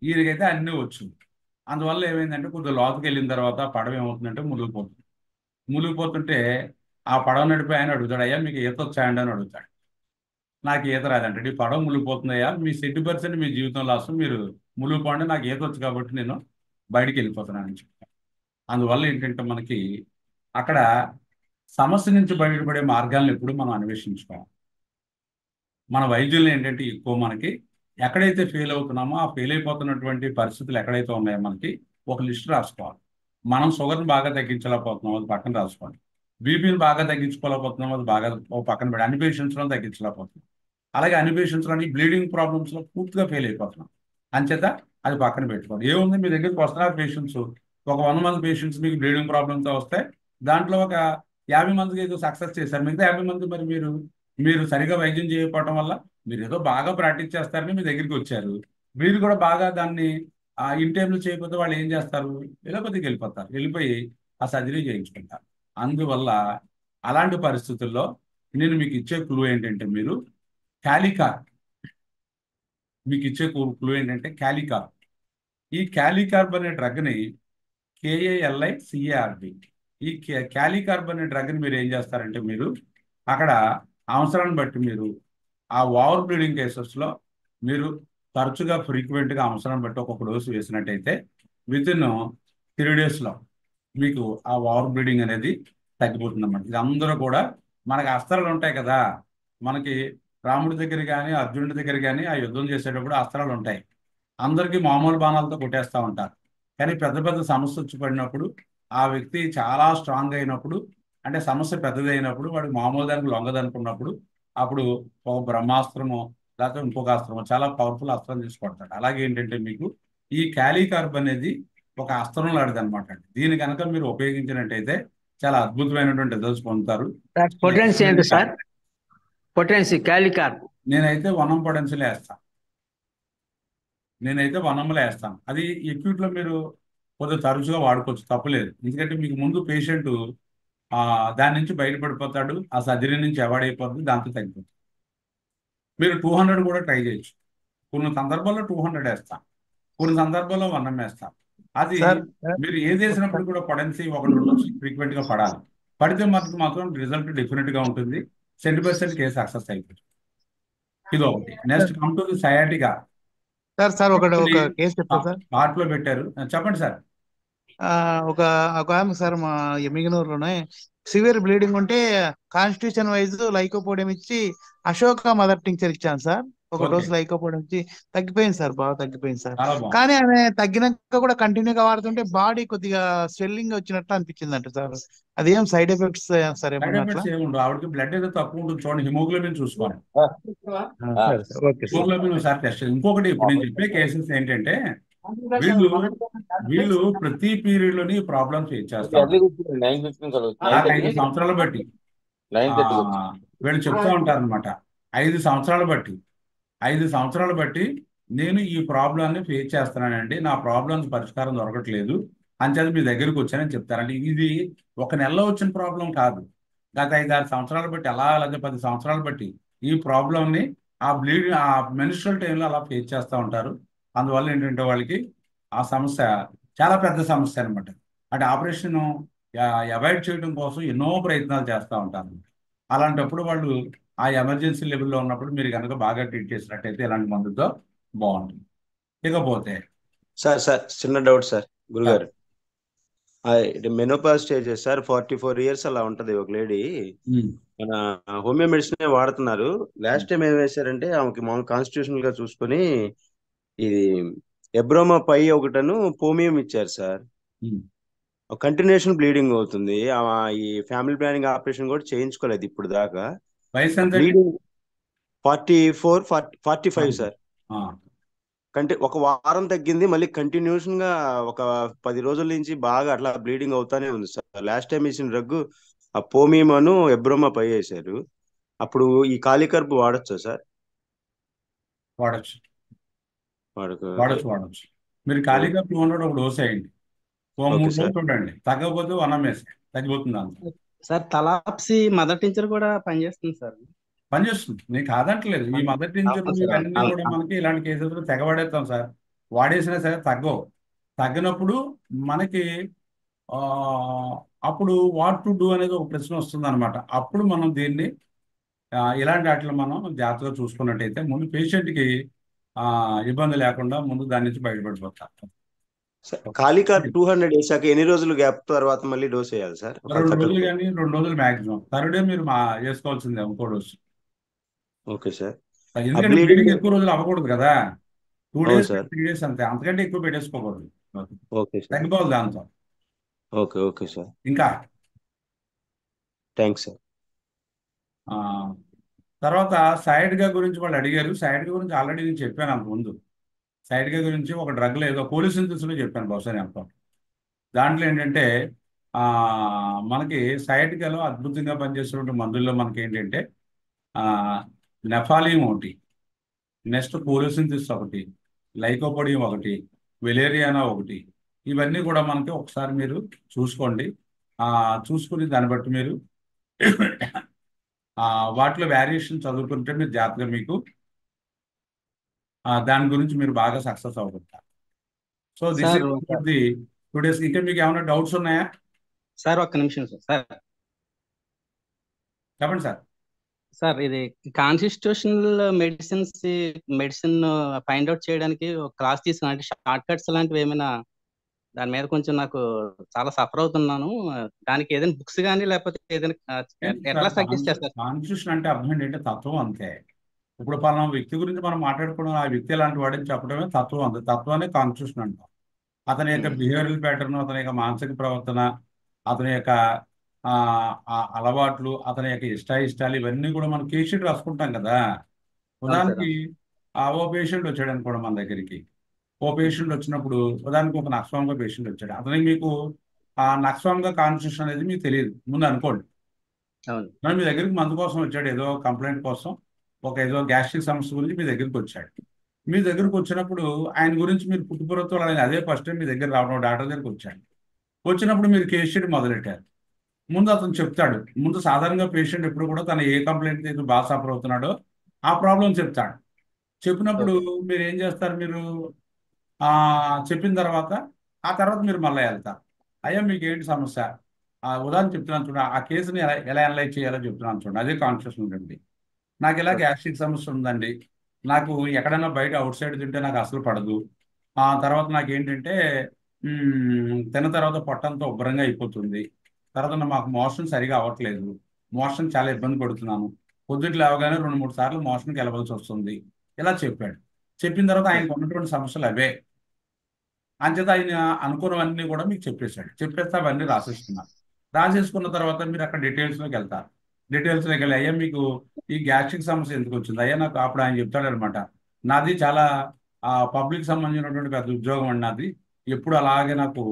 ఈయనకైతే అన్నీ వచ్చు. అందువల్ల ఏమైందంటే కొద్దిగా లోతుకి వెళ్ళిన తర్వాత పడవ ఏమవుతుందంటే మునిగిపోతుంటే ఆ పడవ నడిపి ఆయన అడుగుతాడు, అయ్యా మీకు ఈత వచ్చాయండి అని అడుగుతాడు. నాకు ఈత రాదంటాడు. ఈ పడవ మునిగిపోతుందయ్యా, మీ 70% మీ జీవితం లాస్, మీరు మునిగిపోండి, నాకు ఈత వచ్చు కాబట్టి నేను బయటికి వెళ్ళిపోతున్నాను అని చెప్తాను. అందువల్ల ఏంటంటే మనకి అక్కడ సమస్య నుంచి బయటపడే మార్గాలను ఎప్పుడు మనం అన్వేషించుకోవాలి. మన వైద్యులు ఏంటంటే ఎక్కువ మనకి ఎక్కడైతే ఫెయిల్ అవుతున్నామో ఆ ఫెయిల్ అయిపోతున్నటువంటి పరిస్థితులు ఎక్కడైతే ఉన్నాయో మనకి ఒక లిస్ట్ రాసుకోవాలి. మనం షుగర్ని బాగా తగ్గించలేకపోతున్నాం, అది పక్కన రాసుకోవాలి. బీపీని బాగా తగ్గించుకోలేకపోతున్నాం, అది బాగా పక్కన పెట్టి అన్ని పేషెంట్స్లో తగ్గించలేకపోతున్నాం. అలాగే అన్ని పేషెంట్స్లోని బ్లీడింగ్ ప్రాబ్లమ్స్లో పూర్తిగా ఫెయిల్ అయిపోతున్నాం, అంచేత అది పక్కన పెట్టుకోవాలి. ఏముంది, మీ దగ్గరికి వస్తున్నారు పేషెంట్స్, ఒక 100 మంది పేషెంట్స్ మీకు బ్లీడింగ్ ప్రాబ్లంతో వస్తే దాంట్లో ఒక 50 మందికి ఏదో సక్సెస్ చేశారు, మిగతా 50 మంది మరి మీరు సరిగా వైద్యం చేయకపోవడం వల్ల మీరు ఏదో బాగా ప్రాక్టీస్ చేస్తారని మీ దగ్గరికి వచ్చారు, మీరు కూడా బాగా దాన్ని ఇన్ టైంలో చేయకపోతే వాళ్ళు ఏం చేస్తారు, వెళ్ళిపోతారు. వెళ్ళిపోయి ఆ సర్జరీ చేయించుకుంటారు. అందువల్ల అలాంటి పరిస్థితుల్లో నేను మీకు ఇచ్చే క్లూ ఏంటంటే మీరు క్యాలికార్ మీకు ఇచ్చే క్లూ ఏంటంటే క్యాలికార్. ఈ క్యాలికార్బ్ అనే డ్రగ్ని KALICARB ఈ క్యాలికార్బ్ అనే డ్రగ్ని మీరు ఏం చేస్తారంటే మీరు అక్కడ అవసరాన్ని బట్టి మీరు ఆ ఓవర్ బ్లీడింగ్ కేసెస్లో మీరు తరచుగా ఫ్రీక్వెంట్గా అవసరాన్ని బట్టి ఒక్కొక్క డోసు వేసినట్టయితే వితిన్ 3 డేస్లో మీకు ఆ ఓవర్ బ్లీడింగ్ అనేది తగ్గిపోతుంది అన్నమాట. ఇది అందరూ కూడా మనకి అస్త్రాలు ఉంటాయి కదా, మనకి రాముడి దగ్గర కానీ అర్జునుడి దగ్గర కానీ ఆ యుద్ధం చేసేటప్పుడు అస్త్రాలు ఉంటాయి. అందరికీ మామూలు బాణాలతో కొట్టేస్తూ ఉంటారు. కానీ పెద్ద పెద్ద సమస్య వచ్చి పడినప్పుడు ఆ వ్యక్తి చాలా స్ట్రాంగ్ అయినప్పుడు, అంటే సమస్య పెద్దది అయినప్పుడు వాడికి మామూలు దానికి లొంగదనుకున్నప్పుడు అప్పుడు ఒక బ్రహ్మాస్త్రమో లేకపోతే ఇంకొక అస్త్రమో చాలా పవర్ఫుల్ అస్త్రం తీసి కొడతాడు. అలాగే ఏంటంటే మీకు ఈ క్యాలికార్బ్ అనేది ఒక అస్త్రం లాంటిది అనమాట. దీన్ని కనుక మీరు ఉపయోగించినట్టయితే చాలా అద్భుతమైనటువంటి రిజల్ట్స్ పొందుతారు. పొటెన్సీ ఏంటి సార్? పొటెన్సీ క్యాలికార్బ్ నేనైతే 1 పొటెన్సీలో వేస్తాను. వనంలో వేస్తాను. అది ఎక్యూట్లో మీరు కొద్దిగా తరచుగా వాడుకోవచ్చు, తప్పులేదు. ఎందుకంటే మీకు ముందు పేషెంట్ దాని నుంచి బయటపడిపోతాడు, ఆ సర్జరీ నుంచి అవాయిడ్ అయిపోతుంది, దాంతో తగ్గిపోతుంది. మీరు 200 కూడా ట్రై చేయొచ్చు. కొన్ని సందర్భాల్లో 200 వేస్తాం, కొన్ని సందర్భాల్లో 1 వేస్తాం. అది మీరు ఏది వేసినప్పుడు కూడా పొటెన్సీ 1-2 ఫ్రీక్వెంట్ గా పడాలి. పడితే మాత్రం రిజల్ట్ డెఫినెట్ గా ఉంటుంది. 70% కేసు సక్సెస్ అయిపోతుంది. ఇది ఒకటి. Next come to the sciatica. Sir ఒక కేసు చెప్తాను సార్. పార్ట్ లో పెట్టారు, చెప్పండి సార్. ఒక ఆమె సార్ మా ఎమ్మిగనూరులోనే సివియర్ బ్లీడింగ్ ఉంటే కాన్స్టిట్యూషన్ వైజ్ లైకోపోడియం ఇచ్చి అశోక మదర్ టింక్చర్ ఇచ్చాను సార్. ఒక డోసు లైకోపోడియం ఇచ్చి తగ్గిపోయింది సార్, బాగా తగ్గిపోయింది సార్. కానీ ఆమె తగ్గినాక కూడా కంటిన్యూగా వాడుతుంటే బాడీ కొద్దిగా స్వెల్లింగ్ వచ్చినట్టు అనిపించింది అంట సార్. అదేం సైడ్ ఎఫెక్ట్స్ సార్? ఆవిడకి బ్లడ్ ఏదో తక్కువ ఉంటుంది చూడండి, హిమోగ్లోబిన్ చూసుకోండి. హిమోగ్లోబిన్ ఒకసారి టెస్ట్. ఇంకొకటి ఇప్పుడు నేను చెప్పే కేసెస్ ఏంటంటే వీళ్ళు ప్రతి పీరియడ్ లోని ప్రాబ్లమ్స్ చేస్తారు. 5 సంవత్సరాలు బట్టి వీళ్ళు చెప్తా ఉంటారు అనమాట. 5 సంవత్సరాలు బట్టి నేను ఈ ప్రాబ్లమ్ని ఫేస్ చేస్తున్నానండి, నా ప్రాబ్లమ్స్ పరిష్కారం దొరకట్లేదు అంచేది మీ దగ్గరికి వచ్చానని చెప్తారండి. ఇది ఒక నెలలో వచ్చిన ప్రాబ్లం కాదు. గత 5-6 సంవత్సరాలు బట్టి అలాగే 10 సంవత్సరాలు బట్టి ఈ ప్రాబ్లమ్ని ఆ మెన్స్ట్రువల్ టైంలో అలా ఫేస్ చేస్తూ ఉంటారు. అందువల్ల ఏంటంటే వాళ్ళకి ఆ సమస్య చాలా పెద్ద సమస్య అనమాట. అంటే ఆపరేషన్ అవాయిడ్ చేయడం కోసం ఎన్నో ప్రయత్నాలు చేస్తూ ఉంటారు. అలాంటప్పుడు వాళ్ళు ఆ ఎమర్జెన్సీ లెవెల్లో ఉన్నప్పుడు మీరు కనుక బాగా ట్రీట్ చేసినట్టయితే ఇలాంటి మందుతో బాగుంటుంది. ఇకపోతే సార్ చిన్న డౌట్ సార్ గురుగారు. మెనోపాజ్ స్టేజ్ సార్, 44 years అలా ఉంటది ఒక లేడీ. మన హోమియో మెడిసిన్ వాడుతున్నారు. లాస్ట్ టైం ఏం వేశారంటే ఆమెకి మామూలు కాన్స్టిట్యూషనల్ గా చూసుకొని ఇది ఎబ్రోమా పై ఒకటను పోమియం ఇచ్చారు సార్. కంటిన్యూషన్ బ్లీడింగ్ అవుతుంది. ఈ ఫ్యామిలీ ప్లానింగ్ ఆపరేషన్ కూడా చేయించుకోలేదు ఇప్పుడు దాకా. Bleeding 44-45 sir. ఒక వారం తగ్గింది, మళ్ళీ కంటిన్యూషన్ గా ఒక 10 రోజుల నుంచి బాగా అట్లా బ్లీడింగ్ అవుతానే ఉంది సార్. లాస్ట్ టైం ఇచ్చిన డ్రగ్ ఆ పోమియమను ఎబ్రోమా పై వేశారు. అప్పుడు ఈ కాలికర్బ్ వాడచ్చా సార్? వాడచ్చు. మీరు ఖాళీగా 200 ఒక డోస్ అయ్యండి, 3 రోజులు చూడండి, తగ్గకపోతే 1 వేసి తగ్గిపోతుంది అంత. సార్ తలాప్సీ మదర్ టించర్ కూడా పనిచేస్తుంది సార్. పనిచేస్తుంది, నేను కాదంటలేదు. ఈ మదర్ టించర్ అన్ని కూడా మనకి ఇలాంటి కేసెస్ తెగబడేస్తాం సార్. వాడేసినా సరే తగ్గినప్పుడు మనకి అప్పుడు వాట్ టు డూ అనేది ఒక ప్రశ్న వస్తుంది అనమాట. అప్పుడు మనం దీన్ని ఇలాంటి వాటిలో మనం జాగ్రత్తగా చూసుకున్నట్టయితే ముందు పేషెంట్కి ఇబ్బంది లేకుండా ముందు దాని నుంచి బయటపడిపోతాం. కాలికార్బ్ 200 వేసాక ఎన్ని రోజులు గ్యాప్ తర్వాత మళ్ళీ డోస్ వేయాలి సార్? 2 రోజులు కానీ 2 రోజులు మాక్సిమం. థర్డ్ డే మీరు వేసుకోవాల్సిందే ఇంకో డోస్. Okay sir. ఎందుకంటే బ్లీడింగ్ ఎక్కువ రోజులు అవ్వకూడదు కదా, 2 days 3 days అంతే, అంతకంటే ఎక్కువ పెట్టేసుకోకూడదు. ఓకే సార్, తగ్గిపోవాలి దాంతో. Okay sir. ఇంకా థ్యాంక్స్ సార్. తర్వాత సైడ్గా గురించి వాళ్ళు అడిగారు. సైడ్గా గురించి ఆల్రెడీ నేను చెప్పాను అంతకుముందు. సైడ్గా గురించి ఒక డ్రగ్లో ఏదో కోలిసింథసిస్లో చెప్పాను బహుశా నేను. దాంట్లో ఏంటంటే మనకి సైడ్గాలో అద్భుతంగా పనిచేసేటువంటి మందుల్లో మనకి ఏంటంటే నెఫాలియం ఒకటి, నెక్స్ట్ కోలిసింథసిస్ ఒకటి, లైకోపోడియం ఒకటి, వెలేరియానా ఒకటి. ఇవన్నీ కూడా మనకి ఒకసారి మీరు చూసుకోండి. చూసుకుని దాన్ని బట్టి మీరు వాటిలో వేరియేషన్ చదువుకుంటే మీరు జాగ్రత్తగా మీకు దాని గురించి మీరు బాగా సక్సెస్ అవుతుంటారు. So this sir is the today's. ఇంకా మీకు ఏమైనా డౌట్స్ ఉన్నాయా? సార్ ఒక్క నిమిషం సార్. చెప్పండి సార్. సార్ ఇది కాన్స్టిట్యూషనల్ మెడిసిన్ ఫైండ్ అవుట్ చేయడానికి ఒక క్లాస్ తీసుకున్నా, అంటే షార్ట్ కట్స్ లాంటివి ఏమైనా దాని మీద కొంచెం నాకు చాలా సఫర్ అవుతున్నాను. దానికి ఏదైనా బుక్స్ కానీ లేకపోతే ఏదైనా ఎట్లా సజెస్ట్ చేస్తారు? కాన్స్టిట్యూషన్ అంటే అర్థం ఏంటంటే తత్వం అంతే. ఇప్పుడు పలానా వ్యక్తి గురించి మనం మాట్లాడుకోవడం, ఆ వ్యక్తి ఎలాంటి వాడని చెప్పడమే తత్వం అంతే. తత్వాన్ని కాన్స్టిట్యూషన్ అంటాం. అతని యొక్క బిహేవియరల్ ప్యాటర్న్, అతని యొక్క మానసిక ప్రవర్తన, అతని యొక్క అలవాట్లు, అతని యొక్క ఇష్టాయిష్టాలు, ఇవన్నీ కూడా మనం కేస్ షీట్ రాసుకుంటాం కదా. ఉదాహరణకి ఓ పేషెంట్ వచ్చాడు అనుకోండి మన దగ్గరికి. ఓ పేషెంట్ వచ్చినప్పుడు ఉదాహరణకి ఒక నక్స్వామ్గా పేషెంట్ వచ్చాడు. అతనికి మీకు నక్స్వామ్గా కాన్స్టిట్యూషన్ అనేది మీకు తెలియదు ముందు అనుకోండి. మీ దగ్గరికి మందు కోసం వచ్చాడు, ఏదో కంప్లైంట్ కోసం, ఏదో గ్యాస్ట్రిక్ సమస్య గురించి మీ దగ్గరికి వచ్చాడు. మీ దగ్గరకు వచ్చినప్పుడు ఆయన గురించి మీరు పుట్టుపూర్వత్వాలు అనేది అదే ఫస్ట్ టైం మీ దగ్గర రావడం, డాక్టర్ దగ్గరికి వచ్చాడు. వచ్చినప్పుడు మీరు కేస్ షీట్ మొదలెట్టారు. ముందు అతను చెప్తాడు. ముందు సాధారణంగా పేషెంట్ ఎప్పుడు కూడా తను ఏ కంప్లైంట్ అయితే బాగా సఫర్ అవుతున్నాడో ఆ ప్రాబ్లం చెప్తాడు. చెప్పినప్పుడు మీరు ఏం చేస్తారు, మీరు చెప్పిన తర్వాత ఆ తర్వాత మీరు మళ్ళీ వెళ్తారు. అయ్యా మీకు ఏంటి సమస్య, ఉదాహరణ చెప్తున్నాను చూడండి, ఆ కేసుని ఎలా అనలైజ్ చేయాలో చెప్తున్నాను చూడండి. అదే కాన్షియస్ ఉండండి. నాకు ఇలా గ్యాస్ట్రిక్ సమస్య ఉందండి, నాకు ఎక్కడైనా బయట అవుట్ సైడ్ తింటే నాకు అసలు పడదు. తర్వాత నాకు ఏంటంటే తిన్న తర్వాత పొట్టంతా ఉబ్బరంగా అయిపోతుంది. తర్వాత మాకు మోషన్ సరిగా అవ్వట్లేదు, మోషన్ చాలా ఇబ్బంది పడుతున్నాను, పొద్దుట్లు లేవగానే 2-3 సార్లు మోషన్కి వెళ్ళవలసి వస్తుంది. ఇలా చెప్పాడు. చెప్పిన తర్వాత ఆయనకు ఉన్నటువంటి సమస్యలు అవే. అంచేత ఆయన అనుకున్నవన్నీ కూడా మీకు చెప్పేశాడు. చెప్పేస్తే అవన్నీ రాసేసుకున్నారు. రాసేసుకున్న తర్వాత మీరు అక్కడ డీటెయిల్స్లోకి వెళ్తారు. డీటెయిల్స్లోకి వెళ్ళి అయ్యా మీకు ఈ గ్యాస్ట్రిక్ సమస్య ఎందుకు వచ్చింది అయ్యా నాకు. అప్పుడు ఆయన చెప్తాడనమాట, నాది చాలా పబ్లిక్ సంబంధించినటువంటి పెద్ద ఉద్యోగం అండి నాది. ఎప్పుడు అలాగే నాకు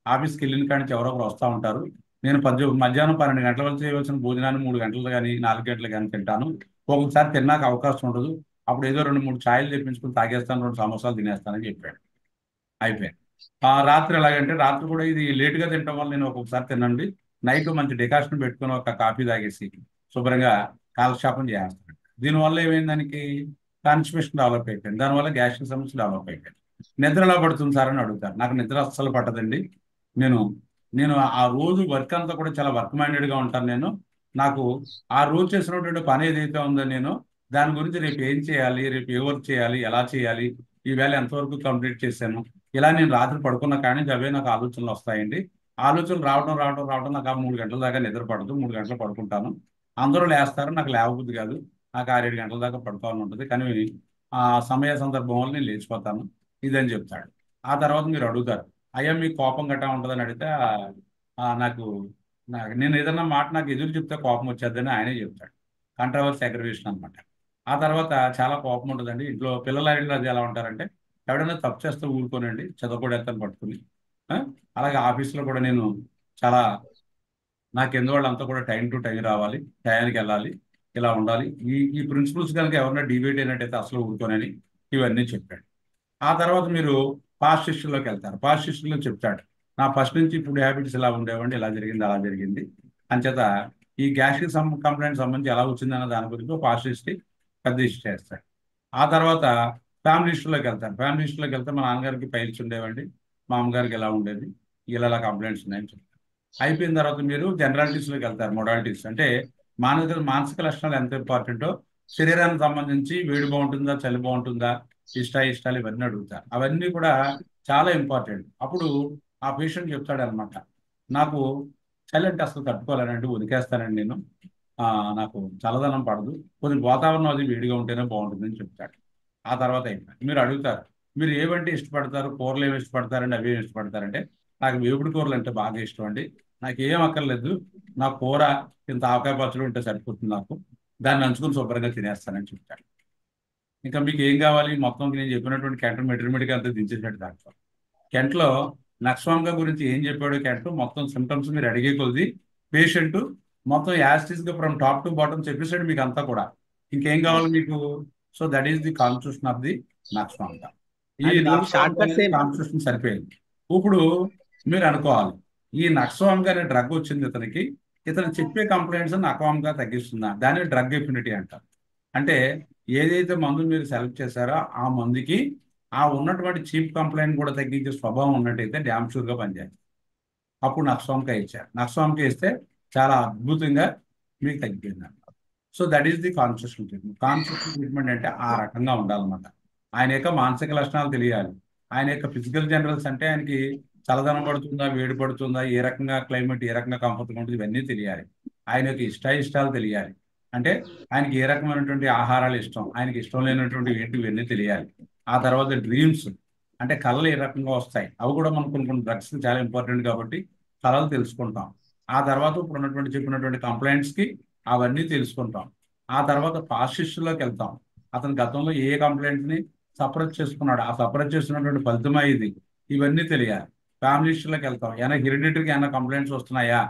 ఆఫీస్కి వెళ్ళిన కాడి నుంచి ఎవరొకరు వస్తూ ఉంటారు. నేను మధ్యాహ్నం 12 గంటల వరకు చేయవలసిన భోజనాన్ని 3 గంటలు కానీ 4 గంటలు కానీ తింటాను. ఒక్కొక్కసారి తిన్నాక అవకాశం ఉండదు. అప్పుడు ఏదో 2-3 ఛాయలు తెప్పించుకుని తాగేస్తాను, 2 సమోసాలు తినేస్తానని చెప్పాడు. అయిపోయాడు. రాత్రి ఎలాగంటే రాత్రి కూడా ఇది లేటుగా తినడం వల్ల నేను ఒక్కొక్కసారి తినండి, నైట్ మంచి డికాషన్ పెట్టుకుని ఒక కాఫీ తాగేసి శుభ్రంగా కాలక్షేపం చేస్తాడు. దీనివల్ల ఏమైంది, దానికి కాన్స్టిపేషన్ డెవలప్ అయిపోయింది. దానివల్ల గ్యాస్ట్రిక్ సమస్య డెవలప్ అయిపోయింది. నిద్ర ఎలా పడుతుంది సార్ అని అడుగుతారు. నాకు నిద్ర అస్సలు పట్టదండి, నేను ఆ రోజు వర్క్ అంతా కూడా చాలా వర్క్ మైండెడ్గా ఉంటాను. నాకు ఆ రోజు చేసినటువంటి పని ఏదైతే ఉందో నేను దాని గురించి రేపు ఏం చేయాలి, రేపు ఏ వర్క్ చేయాలి, ఎలా చేయాలి, ఈవేళ ఎంతవరకు కంప్లీట్ చేశాను, ఇలా నేను రాత్రి పడుకున్న కానీ అవే నాకు ఆలోచనలు వస్తాయండి. ఆలోచనలు రావడం నాకు 3 గంటల దాకా నిద్ర పడదు. 3 గంటలు పడుకుంటాను. అందరూ లేస్తారు, నాకు లేవబుద్ధి కాదు. నాకు 6-7 గంటల దాకా పడుకోవాలని ఉంటుంది, కానీ ఆ సమయ సందర్భం వల్ల నేను లేచిపోతాను ఇదని చెప్తాడు. ఆ తర్వాత మీరు అడుగుతారు, అయ్యా మీకు కోపం గట్టా ఉంటుందని అడిగితే నేను ఏదన్నా మాట నాకు ఎదురు చెప్తే కోపం వచ్చేద్దని ఆయనే చెప్తాడు. కంట్రవర్సీ అగ్రవేషన్ అనమాట. ఆ తర్వాత చాలా కోపం ఉంటుందండి ఇంట్లో. పిల్లల అది ఎలా ఉంటారంటే ఎవడైనా తప్పు చేస్తే ఊరుకోనండి, చదవకూడదని పట్టుకుని. అలాగే ఆఫీస్లో కూడా నేను చాలా నాకు వాళ్ళంతా కూడా టైం టు టైం రావాలి, టైంకి వెళ్ళాలి, ఇలా ఉండాలి. ఈ ప్రిన్సిపల్స్ కనుక ఎవరైనా డిబేట్ అయినట్టయితే అసలు ఊరుకోనని ఇవన్నీ చెప్పాడు. ఆ తర్వాత మీరు పాస్ట్ హిస్టరీలోకి వెళ్తారు. పాస్ట్ హిస్టరీలో చెప్తాడు, నా ఫస్ట్ నుంచి ఇప్పుడు హ్యాబిట్స్ ఇలా ఉండేవండి, ఇలా జరిగింది అలా జరిగింది. అంచేత ఈ గ్యాస్ట్రిక్ కంప్లైంట్ సంబంధించి ఎలా వచ్చిందన్న దాని గురించి పాస్ట్ హిస్టరీ పెద్ద హిస్టరీ చేస్తాడు. ఆ తర్వాత ఫ్యామిలీ హిస్టరీలోకి వెళ్తాను. ఫ్యామిలీ హిస్టరీలోకి వెళ్తే మా నాన్నగారికి పైల్స్ ఉండేవండి, మా అమ్మగారికి ఎలా ఉండేది, ఇలా కంప్లైంట్స్ ఉన్నాయని చెప్తారు. అయిపోయిన తర్వాత మీరు జనరాలిటీస్లోకి వెళ్తారు. మొడాలిటీస్ అంటే మానసిక లక్షణాలు ఎంత ఇంపార్టెంటో శరీరానికి సంబంధించి వేడి బాగుంటుందా, చలి బాగుంటుందా, ఇష్టాలు ఇవన్నీ అడుగుతారు. అవన్నీ కూడా చాలా ఇంపార్టెంట్. అప్పుడు ఆ పేషెంట్ చెప్తాడనమాట, నాకు చలి అంటే అసలు తట్టుకోలేనండి, ఉదికేస్తానండి నేను, నాకు చల్లదనం పడదు, కొద్దిగా వాతావరణం అది వేడిగా ఉంటేనే బాగుంటుందని చెప్తాడు. ఆ తర్వాత అయిపోయింది. మీరు అడుగుతారు, మీరు ఏవంటే ఇష్టపడతారు, కూరలు ఏమి ఇష్టపడతారండి, అవి ఏమి ఇష్టపడతారంటే నాకు వేపుడు కూరలు అంటే బాగా ఇష్టం అండి, నాకు ఏం అక్కర్లేదు, నా కూర ఇంత ఆవకాయ పచ్చడి ఉంటే సరిపోతుంది, నాకు దాన్ని నంచుకుని శుభ్రంగా తినేస్తానని చెప్తాడు. ఇంకా మీకు ఏం కావాలి, మొత్తం నేను చెప్పినటువంటి కెంట్ మెటీరియల్ అంతా దించేసాడు. దాంట్లో కెంట్లో నక్స్వామ్గా గురించి ఏం చెప్పాడో కెంట్ మొత్తం సిమ్టమ్స్ మీరు అడిగే కొద్ది పేషెంట్ మొత్తం యాస్టిస్గా ఫ్రమ్ టాప్ టు బాటమ్ చెప్పేసాడు మీకు అంతా కూడా. ఇంకేం కావాలి మీకు? So that is the constitution of the నక్స్వామ్గా. ఈ కాన్స్టిట్యూషన్ సరిపోయింది. ఇప్పుడు మీరు అనుకోవాలి, ఈ నక్సోవామ్గా అనే డ్రగ్ వచ్చింది ఇతనికి, ఇతను చెప్పే కంప్లైంట్స్ నక్వామ్గా తగ్గిస్తుందా, దాన్ని డ్రగ్ ఎఫినిటీ అంటారు. అంటే ఏదైతే మందు మీరు సెలెక్ట్ చేశారో ఆ మందుకి ఆ ఉన్నటువంటి చీప్ కంప్లైంట్ కూడా తగ్గించే స్వభావం ఉన్నట్టయితే డ్యామ్ షూర్గా పనిచేయాలి. అప్పుడు నక్సోమ్కా ఇచ్చారు. నక్సోమ్కా ఇస్తే చాలా అద్భుతంగా మీకు తగ్గిపోయింది. So that is the constitutional treatment. Constitutional treatment అంటే ఆ రకంగా ఉండాలన్నమాట. ఆయన యొక్క మానసిక లక్షణాలు తెలియాలి. ఆయన యొక్క ఫిజికల్ జనరల్స్ అంటే ఆయనకి చల్లదనం పడుతుందా, వేడి పడుతుందా, ఏ రకంగా క్లైమేట్ ఏ రకంగా కంఫర్ట్గా ఉంటుంది, ఇవన్నీ తెలియాలి. ఆయన యొక్క ఇష్టాయిష్టాలు తెలియాలి. అంటే ఆయనకి ఏ రకమైనటువంటి ఆహారాలు ఇష్టం, ఆయనకి ఇష్టం లేనటువంటి ఏంటి, ఇవన్నీ తెలియాలి. ఆ తర్వాత డ్రీమ్స్ అంటే కళలు ఏ రకంగా వస్తాయి, అవి కూడా మనకు కొన్ని డ్రగ్స్ చాలా ఇంపార్టెంట్ కాబట్టి కళలు తెలుసుకుంటాం. ఆ తర్వాత ఇప్పుడు ఉన్నటువంటి చెప్పినటువంటి కంప్లైంట్స్కి అవన్నీ తెలుసుకుంటాం. ఆ తర్వాత పాస్ట్ హిస్టరీలోకి వెళ్తాం. అతను గతంలో ఏ కంప్లైంట్ని సపరేట్ చేసుకున్నాడు, ఆ సపరేట్ చేస్తున్నటువంటి ఫలితమా ఇది, ఇవన్నీ తెలియాలి. ఫ్యామిలీ హిస్టరీలోకి వెళ్తాం. ఏమైనా హెరిడిటరీకి ఏమైనా కంప్లైంట్స్ వస్తున్నాయా,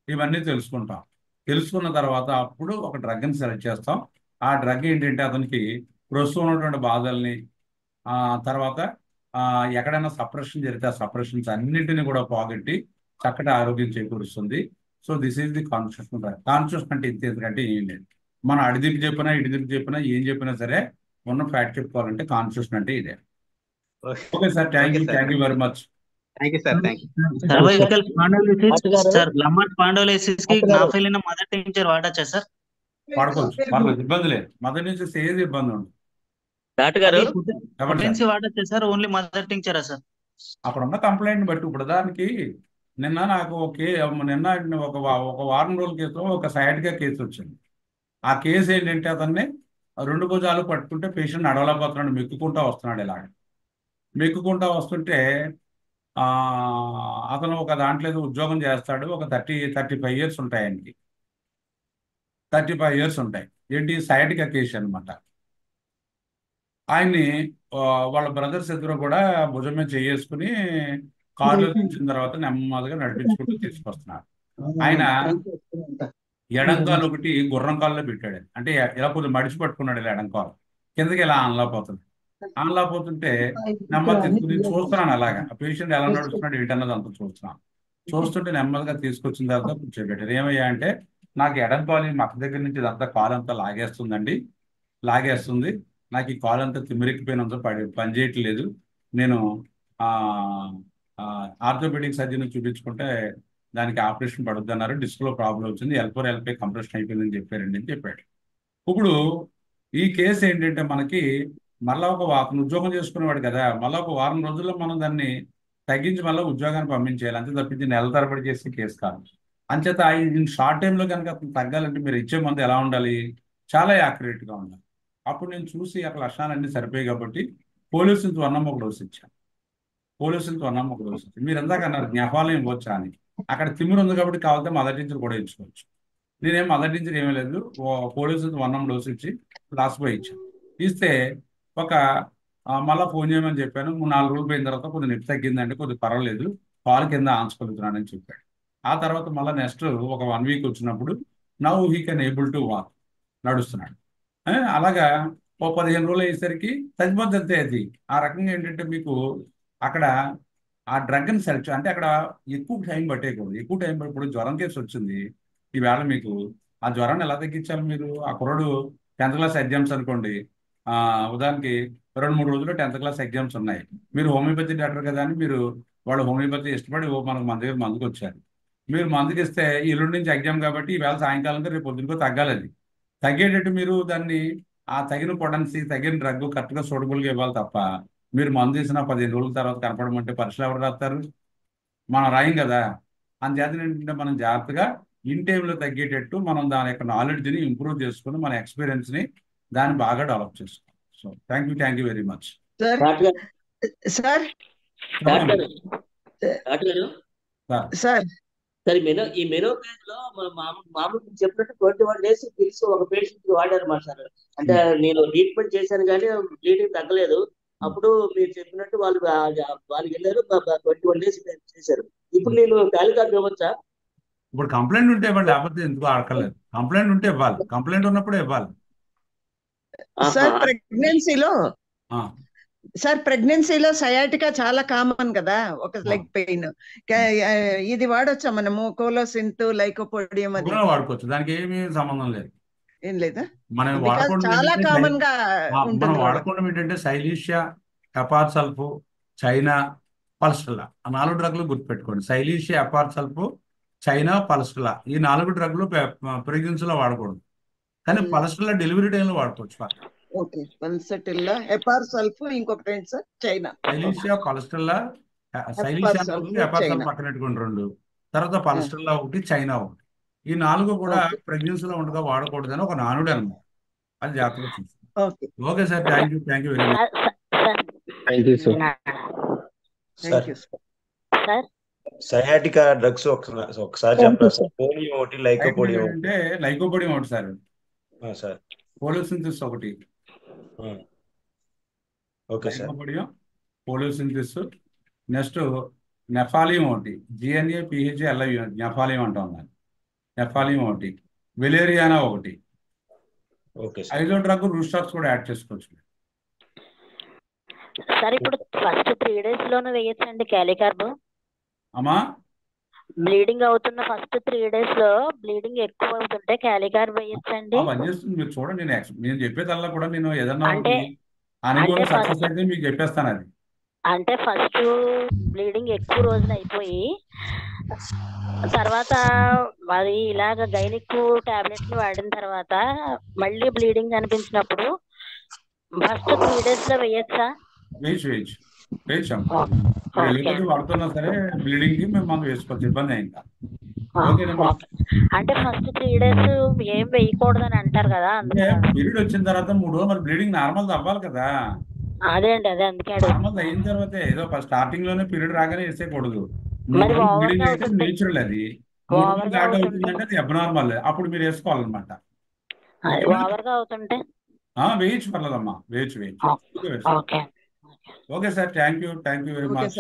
ఇవన్నీ తెలుసుకుంటాం. తెలుసుకున్న తర్వాత అప్పుడు ఒక డ్రగ్ని సెలెక్ట్ చేస్తాం. ఆ డ్రగ్ ఏంటంటే అతనికి ప్రస్తుతం ఉన్నటువంటి బాధల్ని, తర్వాత ఎక్కడైనా సప్రెషన్ జరిగితే ఆ సప్రెషన్స్ అన్నింటినీ కూడా పోగొట్టి చక్కటి ఆరోగ్యం చేకూరుస్తుంది. So this is the constitution drug. Constitution అంటే ఎందుకంటే ఏం లేదు, మనం అడిదికి చెప్పినా ఇడిదికి చెప్పినా ఏం చెప్పినా సరే ఉన్న ఫ్యాక్ట్ చెప్పుకోవాలంటే కాన్స్టిట్యూషన్ అంటే ఇదే. Okay sir, thank you very much. Thank you sir. Thank you. Cervical spondylolysis sir, lumbar spondylolysis కి గ్రాఫైలిన్ మదర్ టించర్ వాడచ్చా సార్? వాడుకోవచ్చు, పర్లేదు, ఇబ్బంది లేదు. మదర్ నుంచి ఏది ఇబ్బంది ఉండదు. డాక్టర్ గారు పొటెన్సీ వాడచ్చా సార్? ఓన్లీ మదర్ టించరా సార్? అక్కడ ఉన్న కంప్లైంట్ బట్టి ఇప్పుడు దానికి నిన్న నాకు నిన్న ఒక వారం రోజుల క్రితం ఒక సైడ్గా కేసు వచ్చింది. ఆ కేసు ఏంటంటే అతన్ని 2 భుజాలు పట్టుకుంటే పేషెంట్ నడవలేకపోతున్నాడు, మెక్కుకుంటా వస్తున్నాడు. ఇలాగ మెక్కుకుంటా వస్తుంటే అతను ఒక దాంట్లో ఏదో ఉద్యోగం చేస్తాడు. ఒక 35 ఇయర్స్ ఉంటాయి ఆయనకి, 35 ఇయర్స్ ఉంటాయి. ఏంటి సైడ్గా కేసు అనమాట. ఆయన్ని వాళ్ళ బ్రదర్స్ ఇద్దరు కూడా భుజం మీద చేసుకుని కారులో తీసిన తర్వాత నెమ్మదిగా నడిపించుకుంటూ తీసుకొస్తున్నారు. ఆయన ఎడంకాలు ఒకటి గుర్రం కాల్లో పెట్టాడు. అంటే ఇలా కొద్దిగా మడిచి పట్టుకున్నాడు, ఇలా ఎడంకాలు కిందకి ఇలా ఆనలాపోతుంటే నెమ్మది తీసుకుని చూస్తున్నాను. అలాగా ఆ పేషెంట్ ఎలా నడుస్తున్నాడు ఏంటన్నది అంతా చూస్తున్నాను. చూస్తుంటే నెమ్మదిగా తీసుకొచ్చిన తర్వాత కూర్చోబెట్టారు. ఏమయ్యా అంటే, నాకు ఎడంకాలు మక్క దగ్గర నుంచి ఇదంతా కాలు అంతా లాగేస్తుంది, నాకు ఈ కాలు అంతా తిమ్మిరెక్కిపోయినంత పని చేయట్లేదు, నేను ఆర్థోపెడిక్ సర్జన్ చూపించుకుంటే దానికి ఆపరేషన్ పడుద్ది అన్నారు, డిస్క్లో ప్రాబ్లం వచ్చింది, L4 L5 కంప్రెషన్ అయిపోయిందని చెప్పారండి అని చెప్పాడు. ఇప్పుడు ఈ కేసు ఏంటంటే మనకి మళ్ళీ అతను ఉద్యోగం చేసుకునేవాడు కదా, మళ్ళీ ఒక వారం రోజుల్లో మనం దాన్ని తగ్గించి మళ్ళీ ఉద్యోగాన్ని పంపించేయాలి, అంతే తప్పించి నెల తరబడి చేసే కేసు కాదు. అంచేత షార్ట్ టైంలో కనుక అతను తగ్గాలంటే మీరు ఇచ్చే మందు ఎలా ఉండాలి, చాలా యాక్యురేట్గా ఉండాలి. అప్పుడు నేను చూసి అక్కడ లక్షణాలన్నీ సరిపోయాయి కాబట్టి పోలీసులతో 1 డోసు ఇచ్చాను. మీరు ఎందాక అన్నారు జ్ఞాపాలం ఇవ్వచ్చా అని. అక్కడ తిమ్మిరి ఉంది కాబట్టి కావాలంటే మదర్ టీచర్ కూడా ఇచ్చుకోవచ్చు. నేనేం మదర్ టీచర్ ఏమీ లేదు, పోలీసులతో 1 డోసు ఇచ్చి క్లాస్ పోయి ఇచ్చాను. ఇస్తే మళ్ళీ ఫోన్ చేయమని చెప్పాను. 4 రోజులు పోయిన తర్వాత కొద్దిగా నొప్పి తగ్గిందంటే కొద్దిగా పర్వాలేదు, కాలు కింద ఆంచుకొలుగుతున్నానని చెప్పాడు. ఆ తర్వాత మళ్ళీ నెక్స్ట్ ఒక 1 వీక్ వచ్చినప్పుడు now he can able to walk, నడుస్తున్నాడు. అలాగా 15 రోజులు అయ్యేసరికి తగ్గిపోద్ది అది. ఆ రకంగా ఏంటంటే మీకు అక్కడ ఆ డ్రగ్ని సెలెక్ట్ అంటే అక్కడ ఎక్కువ టైం పట్టేయకూడదు. ఎక్కువ టైం ఇప్పుడు జ్వరం కేసు వచ్చింది ఈవేళ, మీకు ఆ జ్వరాన్ని ఎలా తగ్గించాలి మీరు? ఆ కుర్రాడు 10th క్లాస్ ఎగ్జామ్స్ అనుకోండి, ఉదాహరణకి 2-3 రోజుల్లో 10th క్లాస్ ఎగ్జామ్స్ ఉన్నాయి. మీరు హోమియోపతి డాక్టర్ కదా అని వాళ్ళు హోమియోపతి ఇష్టపడి మనకు మన దగ్గర మందుకు వచ్చారు. మీరు మందుకి ఇస్తే ఎల్లుండి నుంచి ఎగ్జామ్ కాబట్టి ఈవేళ సాయంకాలంతో రేపు పొద్దునకో తగ్గాలి. అది తగ్గేటట్టు మీరు దాన్ని ఆ తగిన పొటెన్సీ తగిన డ్రగ్ కరెక్ట్గా సూటబుల్గా ఇవ్వాలి తప్ప మీరు మందు తీసిన 15 రోజుల తర్వాత కనపడమంటే పరీక్షలు ఎవరు రాస్తారు? మనం రాయం కదా. అందుచేత ఏంటంటే మనం జాగ్రత్తగా ఇన్ టైంలో తగ్గేటట్టు మనం దాని యొక్క నాలెడ్జ్ని ఇంప్రూవ్ చేసుకుని మన ఎక్స్పీరియన్స్ని దాన్ని బాగా డెవలప్ చేసుకోవాలి. So thank you very much. ఈ మెనోపేజ్ లో మామూలు చెప్పినట్టు 21 days పిలిచి ఒక పేషెంట్ వాడారు మా సార్. అంటే నేను ట్రీట్మెంట్ చేశాను కానీ బ్లీడింగ్ తగ్గలేదు. అప్పుడు మీరు చెప్పినట్టు వాళ్ళు వెళ్ళారు, 21 days చేశారు. ఇప్పుడు నేను కాలికార్డ్ ఇవ్వచ్చా? ఇప్పుడు కంప్లైంట్ ఉంటే ఇవ్వండి, లేకపోతే ఎందుకు ఆడకలేదు. కంప్లైంట్ ఉంటే ఇవ్వాలి, కంప్లైంట్ ఉన్నప్పుడే ఇవ్వాలి. సార్ ప్రెగ్నెన్సీలో సార్ ప్రెగ్నెన్సీలో సయాటికా చాలా కామన్ కదా, ఒక లెగ్ పెయిన్. ఇది వాడొచ్చా మనము కోలోసింత్ లైకోపోడియం అది? వాడుకోవచ్చు, దానికి ఏమీ సంబంధం లేదు. ఏం లేదా? మనం బికాస్ వాడకుండా చాలా కామన్ గా మనం ఉంటుంది వాడు. వాడకుండా ఏంటంటే సైలీషియా, ఎపార్సల్ఫ్, చైనా, పల్స్టలా, ఆ 4 డ్రగ్లు గుర్తుపెట్టుకోండి. సైలీషియా, ఎపార్సల్ఫ్, చైనా, పల్స్టలా, ఈ 4 డ్రగ్లు ప్రెగ్నెన్సీలో వాడకూడదు. కానీ పల్స్టలా డెలివరీ టైంలో వాడుకోవచ్చు. ఓకే, పల్సటిల్లా, ఎపార్సల్ఫ్, ఇంకొకటి ఏంటి sir? China. Silicea, pulsatilla, silicea hepar sulph China. పక్కన పెట్టుకోండి 2, తర్వాత పల్స్టలా ఒకటి, చైనా ఒకటి. ఈ 4 కూడా ప్రెగ్నెన్సీలో ఉండగా వాడకూడదని ఒక నానుడు అనమాట. అది జాగ్రత్తగా చూసుకోండి. Okay sir, thank you very much. Thank you sir. Sciatica drugs ఒకసారి చెప్పండి సార్. పోలియో ఒకటి, లైకోపోడియం అంటే లైకోపోడియం ఒకటి సార్, సార్ పోలియోసింథసిస్ ఒకటి. Okay sir. లైకోపోడియం, పోలియోసింథసిస్, నెక్స్ట్ నెఫాలియం ఒకటి, GNA PHA LIV నెఫాలియం అంటాం దాన్ని. నెఫాలియం ఒకటి, వెలేరియానా ఒకటి. Okay sir. 5వ డ్రగ్ రూస్టాక్స్ కూడా యాడ్ చేసుకోవచ్చు సార్. ఇప్పుడు ఫస్ట్ 3 days లోనే వేయచ్చండి క్యాలికార్బ్? అమ్మా, బ్లీడింగ్ అవుతున్న ఫస్ట్ 3 days లో బ్లీడింగ్ ఎక్కువ అవుతుంటే క్యాలికార్బ్ వేయచ్చండి? పనిచేస్తుంది. మీరు చూడండి, నేను చెప్పేదల్లా కూడా నేను ఏదన్నా అనుకూల సక్సెస్ అయితే మీకు చెప్పేస్తాను. అది అంటే ఫస్ట్ బ్లీడింగ్ ఎక్కువ రోజులు అయిపోయి తర్వాత మరి ఇలాగ గైనిక్ టాబ్లెట్లు వాడిన తర్వాత మళ్ళీ బ్లీడింగ్ అనిపించినప్పుడు ఫస్ట్ 3 days లో వేయచ్చా? వేయచ్చు వాడుతున్నా సరే బ్లీడింగ్ కి మేము వేసుకోవచ్చు, ఇబ్బంది అయిందా? అంటే ఫస్ట్ 3 days ఏం వేయకూడదు అని అంటారు కదా. పీరియడ్ వచ్చిన తర్వాత 3 రోజులు మరి బ్లీడింగ్ నార్మల్ అవ్వాలి కదా. అదే అండి, అదే అందుకే నార్మల్ అయిన తర్వాత ఏదో స్టార్టింగ్ లోనే పీరియడ్ రాగానే వేసేయకూడదు. బ్లీడింగ్ అయితే నేచురల్, అది 3 రోజులు యాడ్ అవుతుందంటే అది అబ్నార్మల్, అప్పుడు మీరు వేసుకోవాలన్నమాట. ఓవర్గా అవుతుంటే వేయచ్చు, పర్లేదమ్మా, వేయచ్చు. Okay sir, thank you very much.